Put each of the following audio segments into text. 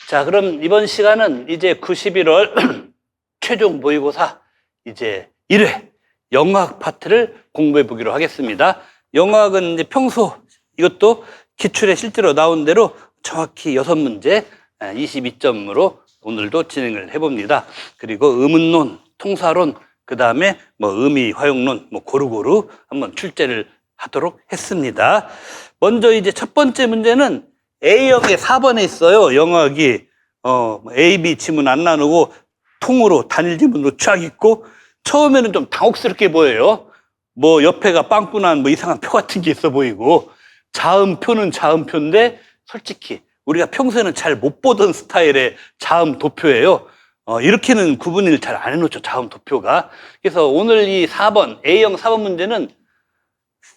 자, 그럼 이번 시간은 이제 91월 최종 모의고사 이제 1회 영어학 파트를 공부해 보기로 하겠습니다. 영어학은 이제 평소 이것도 기출에 실제로 나온 대로 정확히 6문제 22점으로 오늘도 진행을 해봅니다. 그리고 의문론, 통사론, 그 다음에 뭐 의미, 화용론, 뭐 고루고루 한번 출제를 하도록 했습니다. 먼저 이제 첫 번째 문제는 A형의 4번에 있어요. 영어학이 A, B 지문 안 나누고 통으로 단일 지문으로 쫙 있고 처음에는 좀 당혹스럽게 보여요. 뭐 옆에가 빵꾸난 뭐 이상한 표 같은 게 있어 보이고 자음표는 자음표인데 솔직히 우리가 평소에는 잘 못 보던 스타일의 자음 도표예요. 이렇게는 구분을 잘 안 해놓죠, 자음 도표가. 그래서 오늘 이 4번, A형 4번 문제는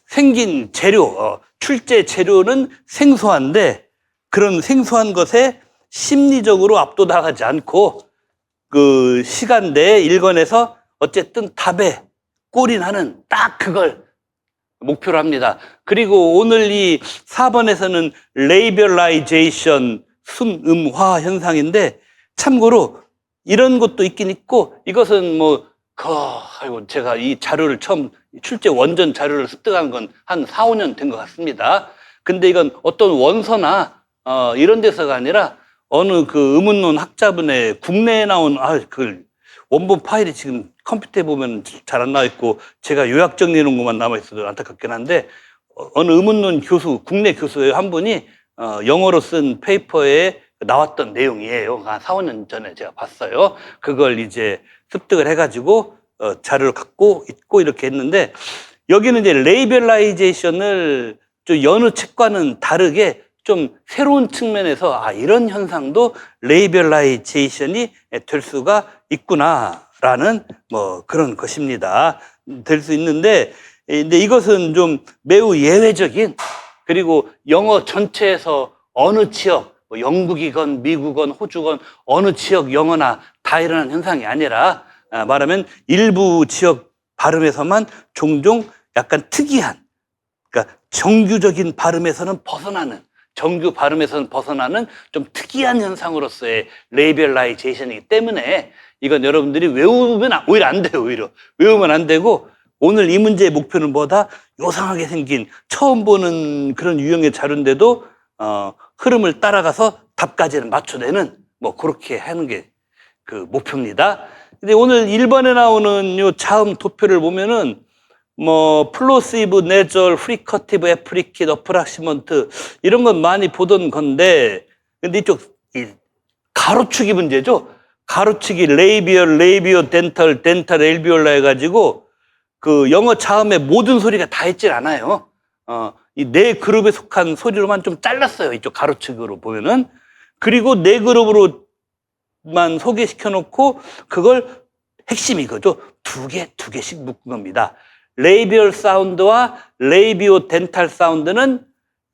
생긴 재료, 출제 재료는 생소한데 그런 생소한 것에 심리적으로 압도당하지 않고 그 시간대에 읽어내서 어쨌든 답에 골인하는 딱 그걸 목표로 합니다. 그리고 오늘 이 4번에서는 레이별라이제이션, 순음화 현상인데 참고로 이런 것도 있긴 있고 이것은 뭐 아이고 제가 이 자료를 처음 출제 원전 자료를 습득한 건 한 4, 5년 된 것 같습니다. 근데 이건 어떤 원서나 이런 데서가 아니라 어느 그 의문론 학자분의 국내에 나온 그 원본 파일이 지금 컴퓨터에 보면 잘 안 나와 있고 제가 요약 정리해 놓은 것만 남아 있어도 안타깝긴 한데 어느 의문론 교수, 국내 교수의 한 분이 영어로 쓴 페이퍼에 나왔던 내용이에요. 한 4, 5년 전에 제가 봤어요. 그걸 이제 습득을 해가지고 자료를 갖고 있고 이렇게 했는데 여기는 이제 레이별라이제이션을 좀 여느 책과는 다르게 좀 새로운 측면에서 이런 현상도 레이별라이제이션이 될 수가 있구나라는 뭐 그런 것입니다. 될 수 있는데 근데 이것은 좀 매우 예외적인 그리고 영어 전체에서 어느 지역 뭐 영국이건 미국이건 호주건 어느 지역 영어나 다 일어나는 현상이 아니라 말하면 일부 지역 발음에서만 종종 약간 특이한 그러니까 정규적인 발음에서는 벗어나는 정규 발음에서는 벗어나는 좀 특이한 현상으로서의 레이별라이제이션이기 때문에 이건 여러분들이 외우면 오히려 안 돼요. 오히려 외우면 안 되고 오늘 이 문제의 목표는 뭐다? 요상하게 생긴 처음 보는 그런 유형의 자료인데도 흐름을 따라가서 답까지는 맞춰내는 뭐 그렇게 하는 게 그 목표입니다. 근데 오늘 1번에 나오는 요 자음 도표를 보면은 뭐 플로시브, 내절, 프리커티브, 애프리킷, 어프락시먼트 이런 건 많이 보던 건데 근데 이쪽 가로축이 문제죠. 가로축이 레이비어, 덴탈, 엘비올라 해가지고 그 영어 자음의 모든 소리가 다 있질 않아요. 이 네 그룹에 속한 소리로만 좀 잘랐어요. 이쪽 가로축으로 보면은. 그리고 네 그룹으로만 소개시켜 놓고 그걸 핵심이 이거죠. 두 개씩 묶은 겁니다. 레이비얼 사운드와 레이비오 덴탈 사운드는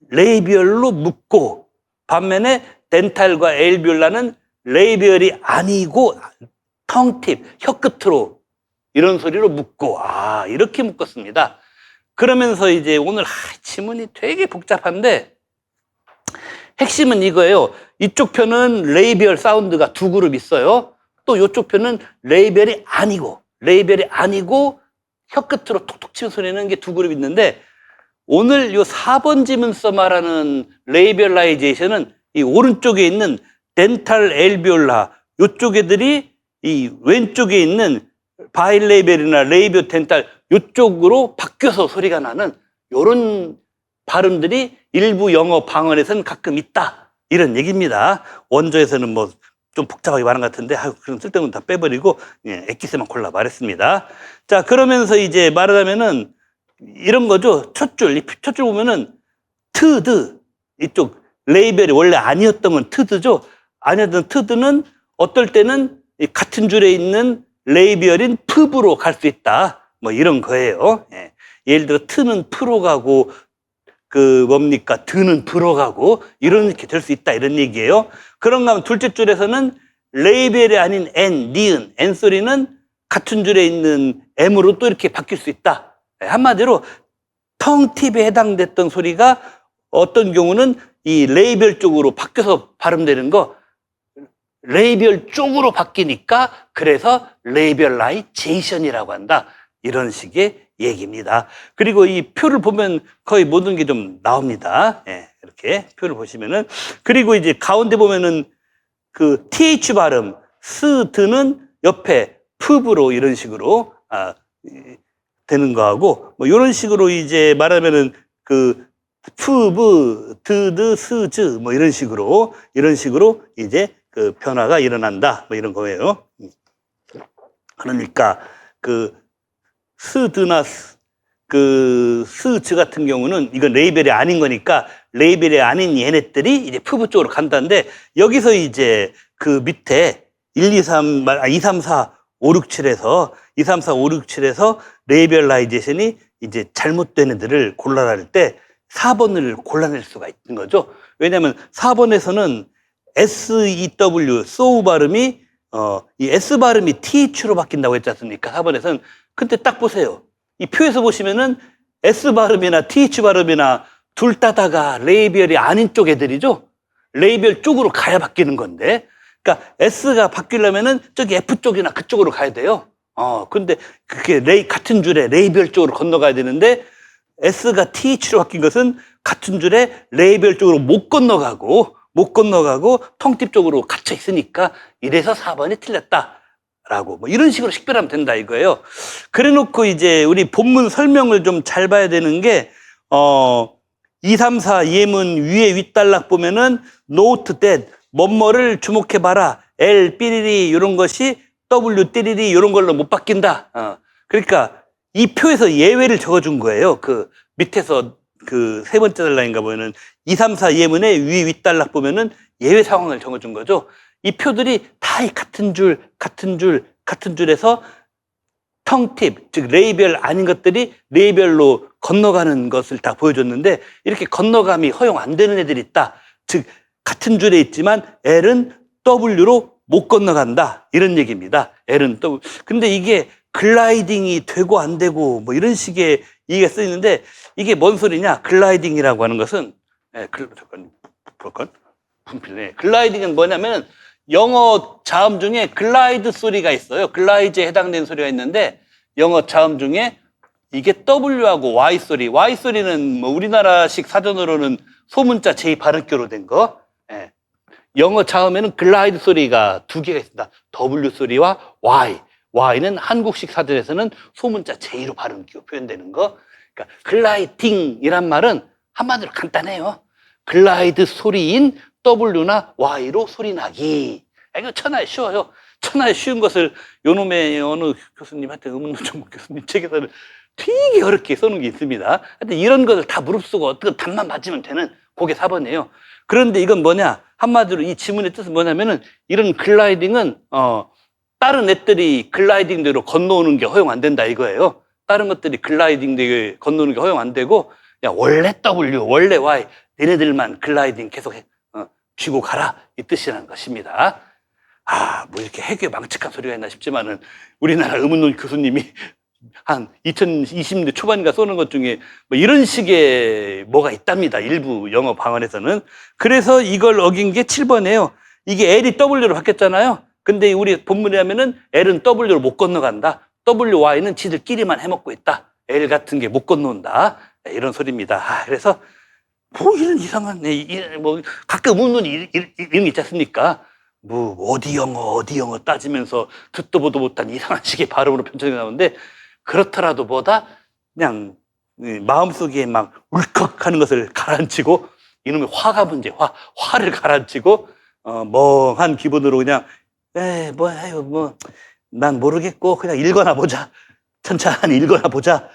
레이비얼로 묶고 반면에 덴탈과 엘비올라는 레이비얼이 아니고 텅팁, 혀끝으로 이런 소리로 묶고 이렇게 묶었습니다. 그러면서 이제 오늘 지문이 되게 복잡한데 핵심은 이거예요. 이쪽 편은 레이비얼 사운드가 두 그룹 있어요. 또 이쪽 편은 레이비얼이 아니고 혀끝으로 톡톡 치는 소리 내는 게 두 그룹 있는데 오늘 요 4번 지문서 말하는 레이별라이제이션은 이 오른쪽에 있는 덴탈 엘비올라 요쪽 애들이 이 왼쪽에 있는 바일레이벨이나 레이비오 덴탈 요쪽으로 바뀌어서 소리가 나는 요런 발음들이 일부 영어 방언에서는 가끔 있다 이런 얘기입니다. 원저에서는 뭐 좀 복잡하게 말한 것 같은데 그럼 쓸데없는 다 빼버리고 엑기스만 골라 말했습니다. 자 그러면서 이제 말하자면은 이런 거죠. 첫 줄 보면은 트드 이쪽 레이벨이 원래 아니었던 건 트드죠. 아니었던 트드는 어떨 때는 같은 줄에 있는 레이비얼인 푸브로 갈 수 있다. 뭐 이런 거예요. 예를 들어 트는 프로 가고 그 뭡니까 드는 브로 가고 이렇게 될 수 있다 이런 얘기예요. 그런가 하면 둘째 줄에서는 레이벨이 아닌 N, 니은, N 소리는 같은 줄에 있는 M으로 또 이렇게 바뀔 수 있다. 한마디로 텅팁에 해당됐던 소리가 어떤 경우는 이 레이벨 쪽으로 바뀌어서 발음되는 거 레이별 쪽으로 바뀌니까 그래서 레이별라이제이션이라고 한다. 이런 식의 얘기입니다. 그리고 이 표를 보면 거의 모든 게 좀 나옵니다. 예, 이렇게 표를 보시면은. 그리고 이제 가운데 보면은 그 TH 발음, 드는 옆에 푸브로 이런 식으로, 되는 거하고, 뭐 이런 식으로 이제 말하면은 그 푸브, 드드, 스즈, 뭐 이런 식으로 이제 그 변화가 일어난다. 뭐 이런 거예요. 그러니까 그 스드나 스즈 같은 경우는 이건 레이벨이 아닌 거니까 레이벨이 아닌 얘네들이 이제 푸브 쪽으로 간다는데 여기서 이제 그 밑에 2, 3, 4, 5, 6, 7에서 레이별라이제이션이 이제 잘못된 애들을 골라낼 때 4번을 골라낼 수가 있는 거죠. 왜냐하면 4번에서는 SEW, SOU 발음이, 이 S 발음이 TH로 바뀐다고 했지 않습니까? 4번에서는. 근데 딱 보세요. 이 표에서 보시면은 S 발음이나 TH 발음이나 둘 다다가 레이별이 아닌 쪽 애들이죠? 레이별 쪽으로 가야 바뀌는 건데. 그러니까 S가 바뀌려면은 저기 F 쪽이나 그쪽으로 가야 돼요. 근데 그게 같은 줄에 레이별 쪽으로 건너가야 되는데 S가 TH로 바뀐 것은 같은 줄에 레이별 쪽으로 못 건너가고 통팁 쪽으로 갇혀 있으니까 이래서 4번이 틀렸다라고 뭐 이런 식으로 식별하면 된다 이거예요. 그래 놓고 이제 우리 본문 설명을 좀 잘 봐야 되는 게 2, 3, 4 예문 위에 윗단락 보면은 note that 뭐뭐를 주목해 봐라. L 삐리리 이런 것이 W 띠리리 이런 걸로 못 바뀐다. 그러니까 이 표에서 예외를 적어준 거예요. 그 밑에서 그 세 번째 단락인가 보면은 2, 3, 4 예문의 위 윗단락 보면은 예외 상황을 적어준 거죠. 이 표들이 다 같은 줄에서 텅팁, 즉 레이별 아닌 것들이 레이별로 건너가는 것을 다 보여줬는데 이렇게 건너감이 허용 안 되는 애들이 있다. 즉 같은 줄에 있지만 L은 W로 못 건너간다. 이런 얘기입니다. L은 W. 근데 이게 글라이딩이 되고 안 되고 뭐 이런 식의 얘기가 쓰이는데 이게 뭔 소리냐? 글라이딩이라고 하는 것은 분필네. 글라이딩은 뭐냐면 영어 자음 중에 글라이드 소리가 있어요. 글라이즈에 해당되는 소리가 있는데 영어 자음 중에 이게 W하고 Y 소리. Y 소리는 뭐 우리나라식 사전으로는 소문자 제2 발음교로 된 거. 예. 영어 자음에는 글라이드 소리가 두 개가 있습니다. W 소리와 Y. Y는 한국식 사전에서는 소문자 제2로 발음기로 표현되는 거. 그러니까 글라이딩이란 말은 한마디로 간단해요. 글라이드 소리인 W나 Y로 소리 나기. 이거 천하에 쉬워요. 천하에 쉬운 것을 요놈의 어느 교수님한테 의문노정국 교수님 책에서는 되게 어렵게 써놓은 게 있습니다. 하여튼 이런 것을 다 무릅쓰고 어떻게 답만 맞으면 되는 그게 4번이에요. 그런데 이건 뭐냐? 한마디로 이 지문의 뜻은 뭐냐면은 이런 글라이딩은 다른 애들이 글라이딩대로 건너오는 게 허용 안 된다 이거예요. 다른 것들이 글라이딩대로 건너오는 게 허용 안 되고 야, 원래 W, 원래 Y 얘네들만 글라이딩 계속 쥐고 가라 이 뜻이라는 것입니다. 뭐 이렇게 해괴 망측한 소리가 있나 싶지만은 우리나라 의문론 교수님이 한 2020년대 초반인가 쏘는 것 중에 뭐 이런 식의 뭐가 있답니다. 일부 영어 방언에서는. 그래서 이걸 어긴 게 7번이에요. 이게 L이 W로 바뀌었잖아요. 근데 우리 본문에 하면은 L은 W로 못 건너간다. WY는 지들끼리만 해먹고 있다. L 같은 게 못 건너온다. 이런 소리입니다. 그래서 뭐 이런 이상한 뭐 가끔 의문론 이런 게 있지 않습니까? 뭐 어디 영어 따지면서 듣도 보도 못한 이상한 식의 발음으로 편찬이 나오는데 그렇더라도 보다 그냥 마음속에 막 울컥하는 것을 가라앉히고 이놈의 화가 문제, 화를 가라앉히고 멍한 기분으로 그냥 난 모르겠고 그냥 읽거나 보자. 천천히 읽거나 보자.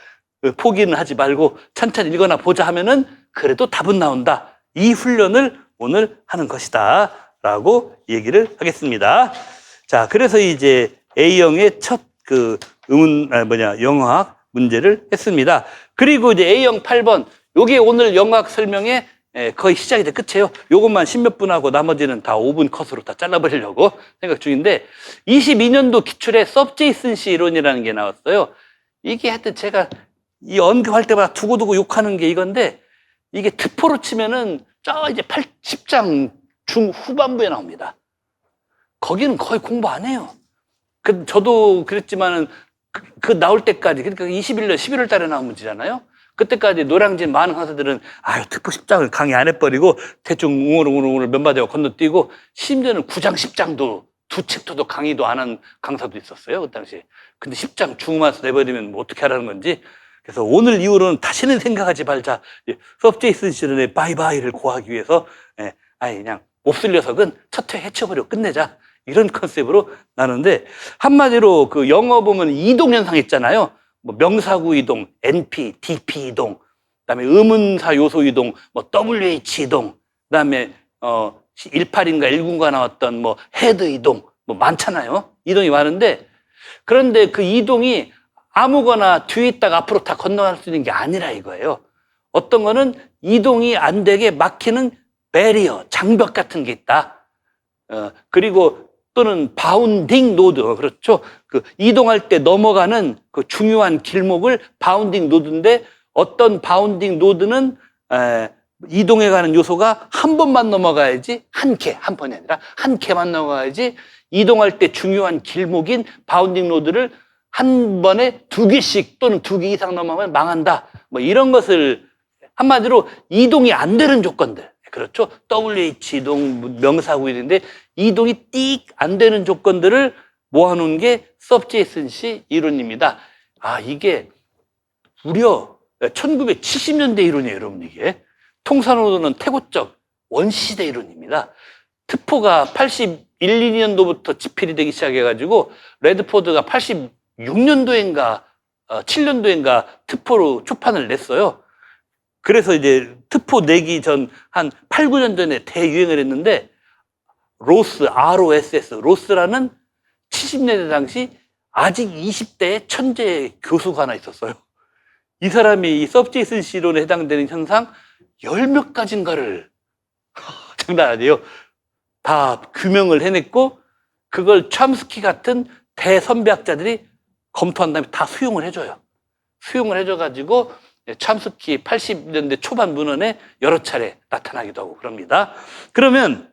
포기는 하지 말고 천천히 읽거나 보자 하면은 그래도 답은 나온다. 이 훈련을 오늘 하는 것이다. 라고 얘기를 하겠습니다. 자, 그래서 이제 A형의 첫 영어학 문제를 했습니다. 그리고 이제 A형 8번. 요게 오늘 영어학 설명의 거의 시작이 돼 끝이에요. 요것만 10몇 분 하고 나머지는 다 5분 컷으로 다 잘라버리려고 생각 중인데 22년도 기출에 서브제이슨시 이론이라는 게 나왔어요. 이게 하여튼 제가 이 언급할 때마다 두고두고 욕하는 게 이건데 이게 특포로 치면은 저 이제 80장 중후반부에 나옵니다. 거기는 거의 공부 안 해요. 저도 그랬지만은 그 나올 때까지, 그러니까 21년 11월 달에 나온 문제잖아요. 그때까지 노량진 많은 강사들은 아유 특보 10장을 강의 안 해버리고 대충 웅얼웅얼 몇 마디가 건너뛰고, 심지어는 9장 10장도 두 챕터도 강의도 안 한 강사도 있었어요 그 당시에. 근데 10장 중후마서 내버리면 뭐 어떻게 하라는 건지. 그래서 오늘 이후로는 다시는 생각하지 말자. 섭제이슨 시론의 바이바이를 고하기 위해서 아니 그냥 몹쓸 녀석은 첫 회 해쳐버리고 끝내자, 이런 컨셉으로 나누는데, 한마디로 그 영어 보면 이동 현상 있잖아요. 뭐 명사구 이동, NP, DP 이동, 그다음에 의문사 요소 이동, 뭐 WH 이동, 그다음에 18인가 19인가 나왔던 뭐 헤드 이동, 뭐 많잖아요. 이동이 많은데, 그런데 그 이동이 아무거나 뒤에 있다가 앞으로 다 건너갈 수 있는 게 아니라 이거예요. 어떤 거는 이동이 안 되게 막히는 배리어, 장벽 같은 게 있다. 그리고 또는 바운딩 노드, 그렇죠. 그 이동할 때 넘어가는 그 중요한 길목을 바운딩 노드인데, 어떤 바운딩 노드는 이동해가는 요소가 한 번만 넘어가야지, 한 번이 아니라 한 개만 넘어가야지, 이동할 때 중요한 길목인 바운딩 노드를 한 번에 두 개씩 또는 두 개 이상 넘어가면 망한다. 뭐 이런 것을 한마디로 이동이 안 되는 조건들. 그렇죠. WH 이동, 명사구 이동인데 이동이 띡 안 되는 조건들을 모아놓은 게 서브제이슨시 이론입니다. 아, 이게 무려 1970년대 이론이에요, 여러분. 이게 통산으로는 태고적 원시시대 이론입니다. 트포가 81, 2년도부터 집필이 되기 시작해가지고 레드포드가 86년도인가 7년도인가 트포로 초판을 냈어요. 그래서 이제 트포 내기 전 한 8, 9년 전에 대유행을 했는데, 로스, ROSS, 로스라는 70년대 당시 아직 20대의 천재 교수가 하나 있었어요. 이 사람이 이 서브제이슨 시론에 해당되는 현상 10몇 가지인가를 장난 아니에요. 다 규명을 해냈고, 그걸 첨스키 같은 대선배학자들이 검토한 다음에 다 수용을 해줘요. 수용을 해줘가지고 첨스키 80년대 초반 문헌에 여러 차례 나타나기도 하고 그럽니다. 그러면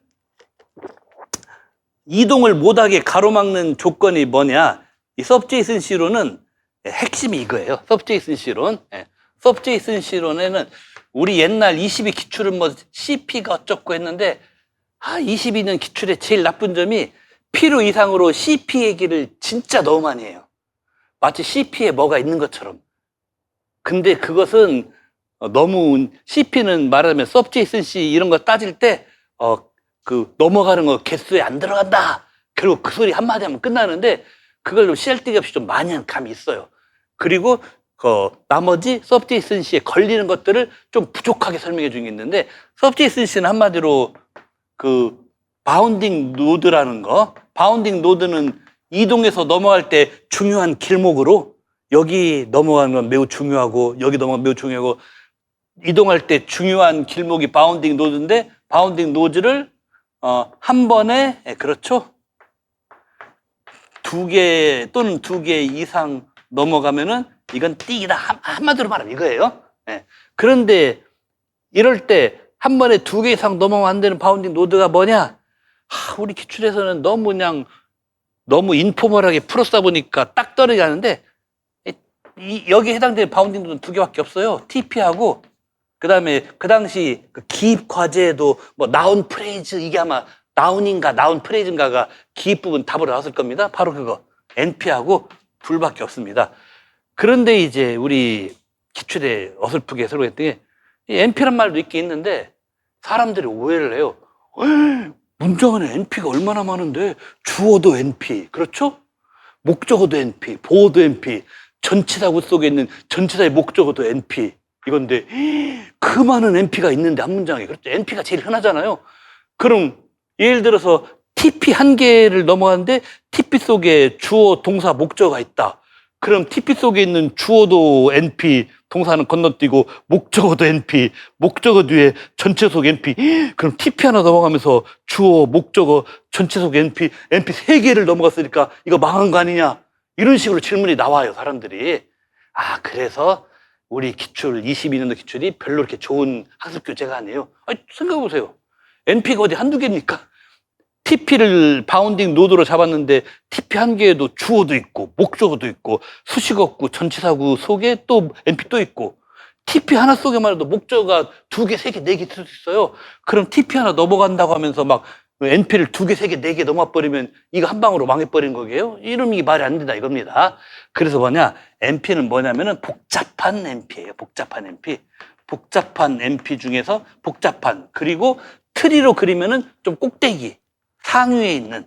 이동을 못하게 가로막는 조건이 뭐냐? 이 서브제이슨 시론은 핵심이 이거예요. 서브제이슨 시론. 서브제이슨 시론에는 우리 옛날 22 기출은 뭐 CP가 어쩌고 했는데, 22년 기출의 제일 나쁜 점이 필요 이상으로 CP 얘기를 진짜 너무 많이 해요. 마치 CP에 뭐가 있는 것처럼. 근데 그것은 너무, CP는 말하자면 서브제이슨 시 이런 거 따질 때 그 넘어가는 거 개수에 안 들어간다. 그리고 그 소리 한마디 하면 끝나는데, 그걸 좀 씨알데기 없이 좀 많이 한 감이 있어요. 그리고 나머지 서브제이슨 시에 걸리는 것들을 좀 부족하게 설명해 준 게 있는데, 서브제이슨 시는 한마디로 그 바운딩 노드라는 거, 바운딩 노드는 이동해서 넘어갈 때 중요한 길목으로, 여기 넘어가는 건 매우 중요하고 여기 넘어가면 매우 중요하고, 이동할 때 중요한 길목이 바운딩 노드인데, 바운딩 노드를 한 번에, 그렇죠, 두 개 또는 두 개 이상 넘어가면은 이건 띡이다. 한마디로 말하면 이거예요. 그런데 이럴 때 한 번에 두 개 이상 넘어가면 안 되는 바운딩 노드가 뭐냐? 우리 기출에서는 너무 인포멀하게 풀었다 보니까 딱 떨어지게 하는데, 여기에 해당되는 바운딩 노드는 두 개밖에 없어요. TP하고, 그 다음에 그 당시 그 기입 과제에도 뭐 나운 프레이즈, 이게 아마 나운인가 나운 프레이즈인가가 기입 부분 답으로 나왔을 겁니다. 바로 그거 NP하고 둘밖에 없습니다. 그런데 이제 우리 기출에 어설프게 설명했던 게, 이 NP란 말도 있긴 있는데 사람들이 오해를 해요. 문장 안에 NP가 얼마나 많은데, 주어도 NP, 그렇죠? 목적어도 NP, 보어도 NP, 전치사구 속에 있는 전치사의 목적어도 NP, 이건데 그 많은 NP가 있는데 한 문장에, 그렇죠? NP가 제일 흔하잖아요. 그럼 예를 들어서 TP 한 개를 넘어가는데 TP 속에 주어, 동사, 목적어가 있다. 그럼 TP 속에 있는 주어도 NP, 동사는 건너뛰고 목적어도 NP, 목적어 뒤에 전체속 NP. 그럼 TP 하나 넘어가면서 주어, 목적어, 전체속 NP, NP 세 개를 넘어갔으니까 이거 망한 거 아니냐? 이런 식으로 질문이 나와요, 사람들이. 그래서 우리 기출, 22년도 기출이 별로 이렇게 좋은 학습 교재가 아니에요. 생각해보세요. NP가 어디 한두 개입니까? TP를 바운딩 노드로 잡았는데 TP 한 개에도 주어도 있고 목적어도 있고 수식어구, 전치사구 속에 또 NP 또 있고 TP 하나 속에만 해도 목적어가 2개, 3개, 4개 있을 수 있어요. 그럼 TP 하나 넘어간다고 하면서 막 NP를 2개, 3개, 4개 넘어버리면 이거 한 방으로 망해버린 거게요. 이러면 이게 말이 안 된다 이겁니다. 그래서 뭐냐, NP는 뭐냐면은 복잡한 NP예요. 복잡한 NP. 복잡한 NP 중에서 복잡한, 그리고 트리로 그리면은 좀 꼭대기, 상위에 있는,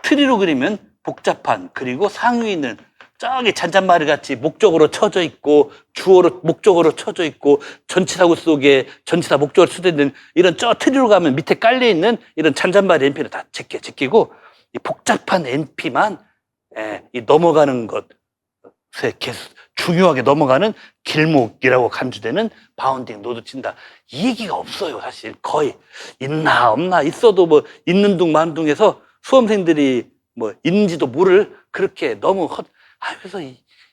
트리로 그리면 복잡한, 그리고 상위에 있는, 저기 잔잔바리 같이 목적으로 쳐져 있고 주어로 목적으로 쳐져 있고 전치사구 속에 전치사 목적으로 쳐져 있는 이런 저 트리로 가면 밑에 깔려 있는 이런 잔잔바리 NP를 다 제끼고 이 복잡한 NP만 이 넘어가는 것에 중요하게 넘어가는 길목이라고 간주되는 바운딩 노드 친다. 이 얘기가 없어요. 사실 거의 있나 없나, 있어도 뭐 있는 둥 마는 둥해서 수험생들이 뭐 있는지도 모를 그렇게 너무 그래서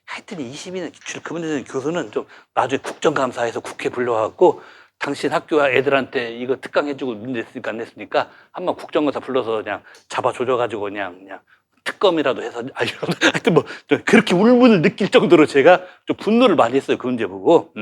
하여튼 22년 그분들 교수는 좀 나중에 국정감사에서 국회 불러갖고 당신 학교 애들한테 이거 특강해주고 문제 냈으니까 안 냈으니까 한번 국정감사 불러서 그냥 잡아줘가지고 그냥 특검이라도 해서 하여튼 뭐 그렇게 울분을 느낄 정도로 제가 좀 분노를 많이 했어요. 그 문제 보고.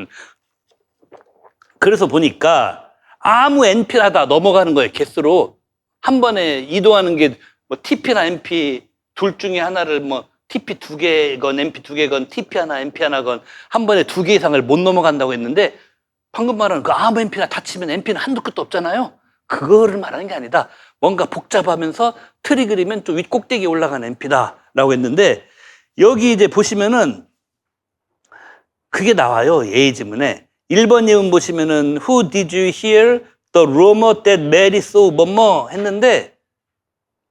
그래서 보니까 아무 NP나 다 넘어가는 거예요. 개수로 한 번에 이동하는 게 뭐 TP나 NP 둘 중에 하나를 뭐 TP 2개건 NP 2개건 TP 하나 NP 하나건 한 번에 2개 이상을 못 넘어간다고 했는데 방금 말한 그 아무 NP나 다 치면 NP는 한도 끝도 없잖아요. 그거를 말하는 게 아니다. 뭔가 복잡하면서 틀이 그리면 좀 윗꼭대기에 올라간 NP다라고 했는데 여기 이제 보시면은 그게 나와요. 예의지문에 1번 예문 보시면은 Who did you hear the rumor that Mary saw 뭐뭐 했는데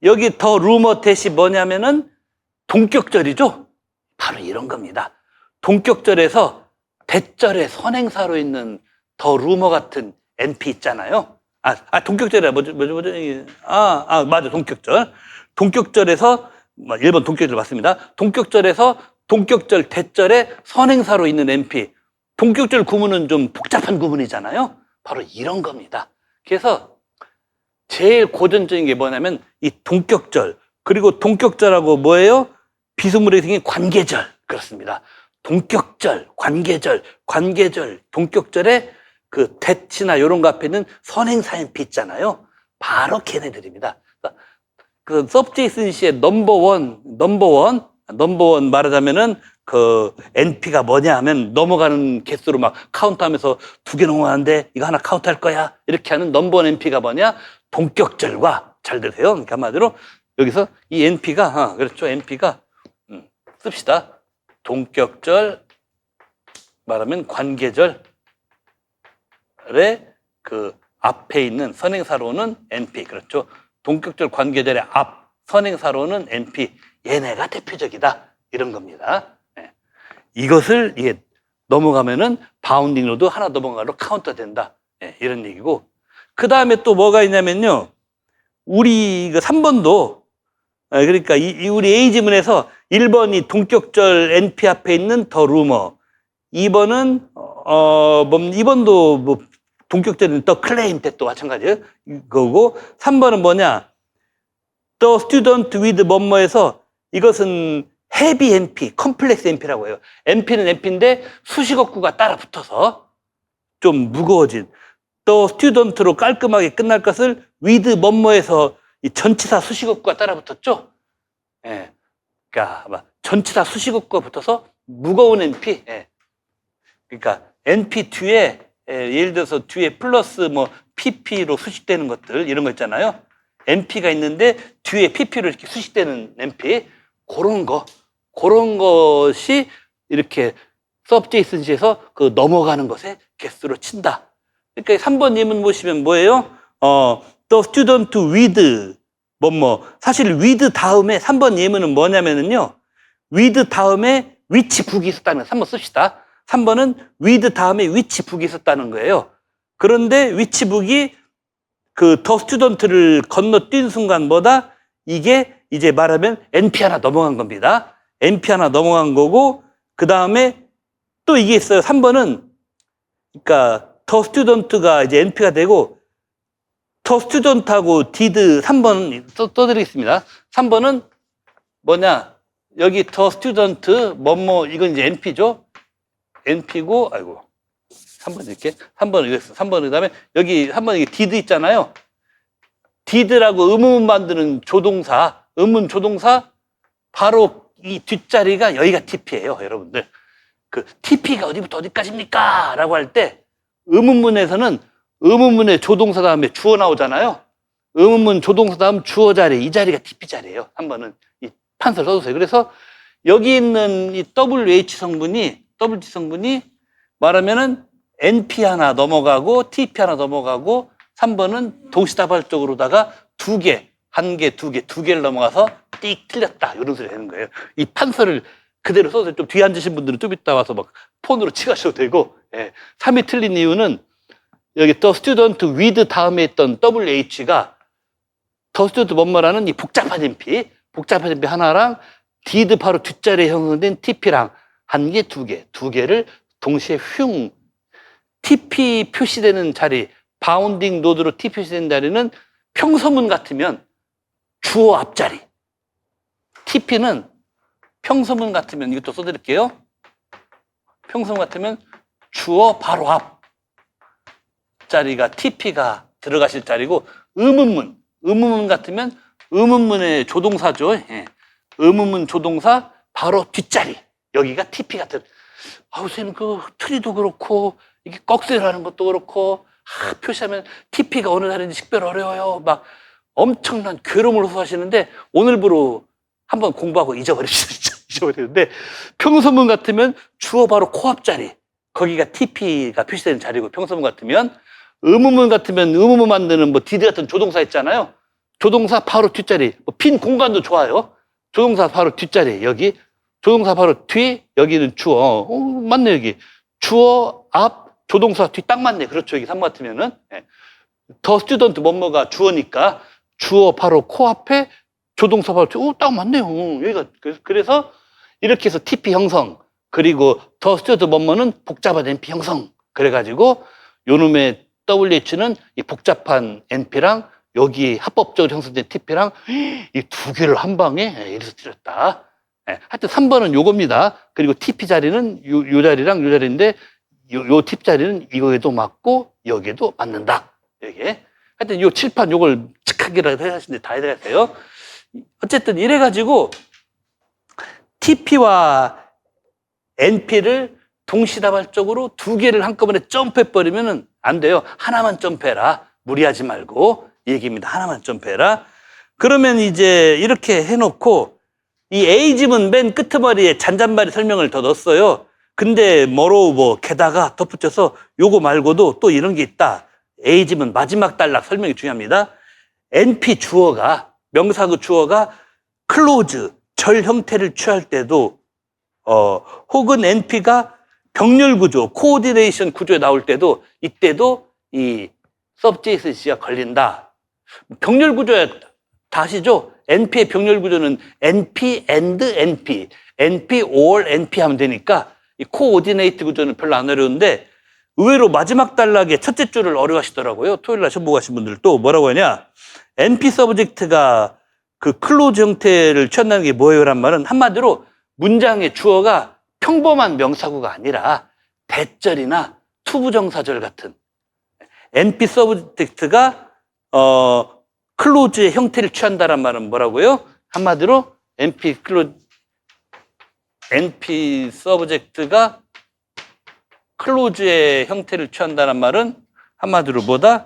여기 더 rumor that이 뭐냐면은 동격절이죠. 바로 이런 겁니다. 동격절에서 대절의 선행사로 있는 더 루머 같은 NP 있잖아요. 동격절이야. 뭐죠? 맞아. 동격절. 동격절에서 1번 동격절 맞습니다. 동격절에서 동격절 대절의 선행사로 있는 NP. 동격절 구문은 좀 복잡한 구문이잖아요. 바로 이런 겁니다. 그래서 제일 고전적인 게 뭐냐면 이 동격절, 그리고 동격절하고 뭐예요? 비스무리하게 생긴 관계절. 그렇습니다. 동격절, 관계절, 동격절에 그 대치나 이런 거 앞에 있는 선행사 NP 있잖아요. 바로 걔네들입니다. 그 서브제이슨 씨의 넘버원 말하자면은 그 NP가 뭐냐 하면 넘어가는 개수로 막 카운트하면서 2개 넘어가는데 이거 하나 카운트할 거야. 이렇게 하는 넘버원 NP가 뭐냐? 동격절과, 잘 들으세요. 그러니까 한마디로 여기서 이 NP가 그렇죠. NP가 씁시다. 동격절 말하면 관계절의 그 앞에 있는 선행사로는 NP. 그렇죠. 동격절 관계절의 앞 선행사로는 NP. 얘네가 대표적이다. 이런 겁니다. 네. 이것을 이게 넘어가면은 바운딩로도 하나 넘어가로 카운터 된다. 네, 이런 얘기고. 그 다음에 또 뭐가 있냐면요. 우리 그 3번도 그러니까 우리 A 지문에서 1번이 동격절 NP 앞에 있는 더 루머, 2번은 2번도 뭐 동격절은 더 클레임 때 또 마찬가지예요. 그거고 3번은 뭐냐? The student with 뭐뭐에서 이것은 헤비 NP, 컴플렉스 NP라고 해요. NP는 NP인데 수식어구가 따라 붙어서 좀 무거워진. The student로 깔끔하게 끝날 것을 with 뭐뭐에서 이 전치사 수식어구가 따라 붙었죠? 예. 그러니까 전치사 수식어구가 붙어서 무거운 NP. 예. 그러니까 NP 뒤에 예를 들어서 뒤에 플러스 뭐 PP로 수식되는 것들 이런 거 있잖아요. NP가 있는데 뒤에 PP로 이렇게 수식되는 NP. 그런 것이 이렇게 서브제이슨시에서 그 넘어가는 것에 개수로 친다. 그러니까 3번 예문 보시면 뭐예요? The student with 사실 with 다음에 3번 예문은 뭐냐면은요. with 다음에 which 북이 있었다는 거 3번 씁시다. 3번은 with 다음에 which 북이 있었다는 거예요. 그런데 which 북이 그 the student를 건너뛴 순간 뭐다? 이게 이제 말하면 NP 하나 넘어간 겁니다. NP 하나 넘어간 거고, 그 다음에 또 이게 있어요. 3번은, 그러니까, the student가 이제 NP가 되고, 더 스튜던트하고 디드 3번 써드리겠습니다. 3번은 뭐냐? 여기 더 스튜던트, 뭐뭐, 이건 이제 NP죠? NP고, 아이고. 3번 이렇게. 3번 이거 3번 그 다음에 여기 3번 이게 디드 있잖아요. 디드라고 의문문 만드는 조동사, 의문 조동사, 바로 이 뒷자리가 여기가 TP예요, 여러분들. 그 TP가 어디부터 어디까지입니까? 라고 할 때 의문문에서는 의문문에 조동사 다음에 주어 나오잖아요. 의문문 조동사 다음 주어 자리, 이 자리가 TP 자리예요. 3번은 이 판서를 써주세요. 그래서 여기 있는 이 WH 성분이, WT 성분이 말하면은 NP 하나 넘어가고 TP 하나 넘어가고 3번은 동시다발적으로다가 두 개, 한 개, 두 개, 두 개를 넘어가서 띡 틀렸다. 이런 소리 되는 거예요. 이 판서를 그대로 써서 좀 뒤에 앉으신 분들은 좀 이따 와서 막 폰으로 치가셔도 되고, 예. 3이 틀린 이유는 여기 더 스튜던트 위드 다음에 있던 WH가 더 스튜던트 뭐뭐라는 이 복잡한 NP, 복잡한 NP 하나랑 디드 바로 뒷자리에 형성된 TP랑 한 개, 두 개를 동시에 흉, TP 표시되는 자리, 바운딩 노드로 TP 표시되는 자리는 평서문 같으면 주어 앞자리. TP는 평서문 같으면 이것도 써드릴게요. 평서문 같으면 주어 바로 앞 자리가 TP가 들어가실 자리고 의문문 같으면 의문문의 조동사죠. 예. 의문문 조동사 바로 뒷자리. 여기가 TP가 아우, 쟤는 그 트리도 그렇고 이게 꺽쇠라는 것도 그렇고 표시하면 TP가 어느 자리인지 식별 어려워요. 막 엄청난 괴로움을 호소하시는데 오늘부로 한번 공부하고 잊어버립시다. 잊어버리는데 평서문 같으면 주어 바로 코앞 자리. 거기가 TP가 표시되는 자리고 평서문 같으면 의문문 같으면 의문문 만드는 뭐 디드 같은 조동사 있잖아요. 조동사 바로 뒷자리. 빈 공간도 좋아요. 조동사 바로 뒷자리. 여기 조동사 바로 뒤, 여기는 주어. 맞네, 여기. 주어, 앞, 조동사 뒤 딱 맞네. 그렇죠. 여기 3 같으면은. 예. 더 스튜던트 뭐뭐가 주어니까 주어 바로 코앞에 조동사 바로 뒤. 딱 맞네요. 여기가. 그래서 이렇게 해서 TP 형성. 그리고 더 스튜던트 뭐뭐는 복잡한 NP 형성. 그래가지고 요놈의 WH는 이 복잡한 NP랑 여기 합법적으로 형성된 TP랑 이 두 개를 한 방에 이래서 틀렸다. 예, 하여튼 3번은 요겁니다. 그리고 TP 자리는 요 자리랑 요 자리인데 요 TP 자리는 이거에도 맞고 여기에도 맞는다. 이게. 하여튼 요 칠판 요걸 착하게라도 하시는데 다 해야 돼요. 어쨌든 이래가지고 TP와 NP를 동시다발적으로 두 개를 한꺼번에 점프해버리면 안 돼요. 하나만 점프해라. 무리하지 말고 얘기입니다. 하나만 점프해라. 그러면 이제 이렇게 해놓고 이 A집은 맨 끄트머리에 잔잔바리 설명을 더 넣었어요. 근데 moreover 게다가 덧붙여서 요거 말고도 또 이런 게 있다. A집은 마지막 단락 설명이 중요합니다. NP 주어가 명사구 주어가 클로즈 절 형태를 취할 때도 혹은 NP가 병렬 구조, 코오디네이션 구조에 나올 때도 이때도 이 subject-가 걸린다. 병렬 구조에 다시죠. NP의 병렬 구조는 NP and NP, NP or NP 하면 되니까 이 코오디네이트 구조는 별로 안 어려운데 의외로 마지막 단락의 첫째 줄을 어려워하시더라고요. 토요일 날 시험 보고 가신 분들 또 뭐라고 하냐. NP 서브젝트가 그 클로즈 형태를 취한다는 게 뭐예요? 란 말은 한마디로 문장의 주어가 평범한 명사구가 아니라 대절이나 투부정사절 같은 NP 서브젝트가 클로즈의 형태를 취한다란 말은 뭐라고요? 한마디로 NP 서브젝트가 클로즈의 형태를 취한다는 말은 한마디로 뭐다?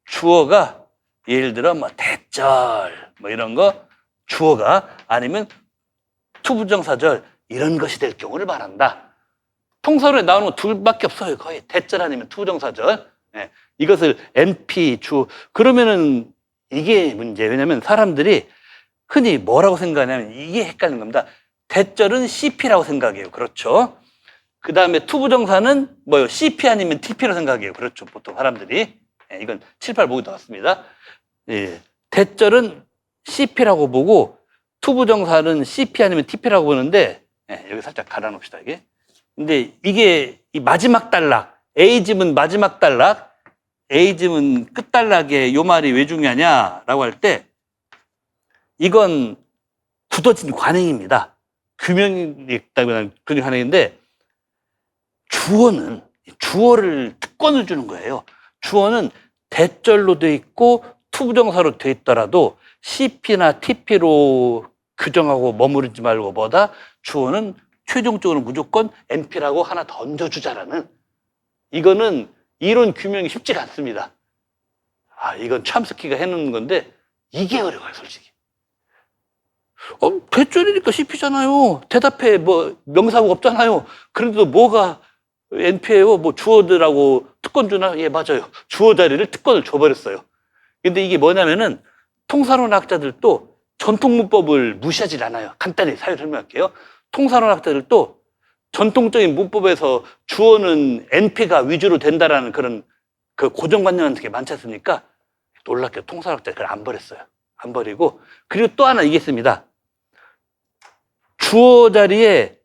주어가 예를 들어 뭐 대절 뭐 이런 거 주어가 아니면 투부정사절 이런 것이 될 경우를 말한다. 통설에 나오는 거 둘밖에 없어요. 거의 대절 아니면 투부정사절. 네. 이것을 NP 주 그러면은 이게 문제. 왜냐면 사람들이 흔히 뭐라고 생각하냐면 이게 헷갈리는 겁니다. 대절은 CP라고 생각해요. 그렇죠. 그 다음에 투부정사는 뭐요? CP 아니면 TP라고 생각해요. 그렇죠. 보통 사람들이. 예, 이건 7, 8 보기 나왔습니다. 예, 대절은 CP라고 보고 투부정사는 CP 아니면 TP라고 보는데 예, 여기 살짝 갈아놓읍시다. 이게. 근데 이게 이 마지막 단락 A집은 마지막 단락 에이즘은 끝달나게 요 말이 왜 중요하냐라고 할 때 이건 굳어진 관행입니다. 규명이 있다면 그런 관행인데 주어를 특권을 주는 거예요. 주어는 대절로 돼 있고 투부정사로 돼 있더라도 CP나 TP로 규정하고 머무르지 말고 뭐다 주어는 최종적으로 무조건 NP라고 하나 던져주자라는 이거는 이론 규명이 쉽지가 않습니다. 이건 참스키가 해놓은 건데 이게 어려워요, 솔직히. 대절이니까 CP잖아요. 대답해, 명사가 없잖아요. 그런데도 뭐가 NP예요? 주어들하고 특권 주나? 예, 맞아요. 주어 자리를 특권을 줘버렸어요. 근데 이게 뭐냐면은 통사론학자들도 전통문법을 무시하지 않아요. 간단히 사유 설명할게요. 통사론학자들도 전통적인 문법에서 주어는 NP가 위주로 된다라는 그런 그 고정관념 되게 많지 않습니까? 놀랍게 통사론학자들이 그걸 안 버렸어요. 안 버리고. 그리고 또 하나 이게 있습니다. 주어 자리에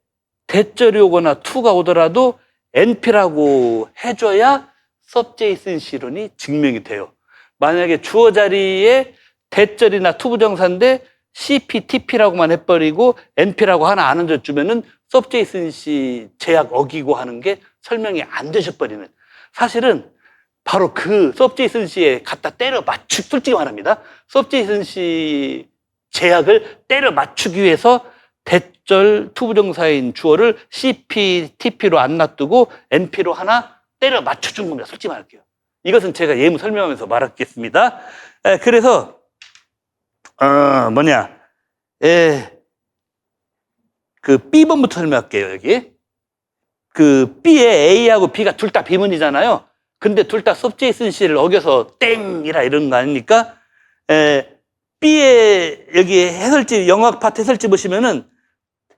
대절이 오거나 to가 오더라도 NP라고 해줘야 subject-C론이 증명이 돼요. 만약에 주어 자리에 대절이나 투부정사인데 CP, TP라고만 해버리고 NP라고 하나 안 얹어주면은 subject-C 제약 어기고 하는 게 설명이 안 되셔버리는. 사실은 바로 그 subject-C에 갖다 때려 솔직히 말합니다. subject-C 제약을 때려 맞추기 위해서 대절 투부정사인 주어를 CP, TP로 안 놔두고 NP로 하나 때려 맞춰준 겁니다. 솔직히 말할게요. 이것은 제가 예문 설명하면서 말하겠습니다. 그래서 그 B번부터 설명할게요. 여기 그 B에 A하고 B가 둘 다 비문이잖아요. 근데 둘 다 subject-C를 어겨서 땡이라 이런 거 아닙니까? B에 여기 해설지 영어학 파트 해설지 보시면은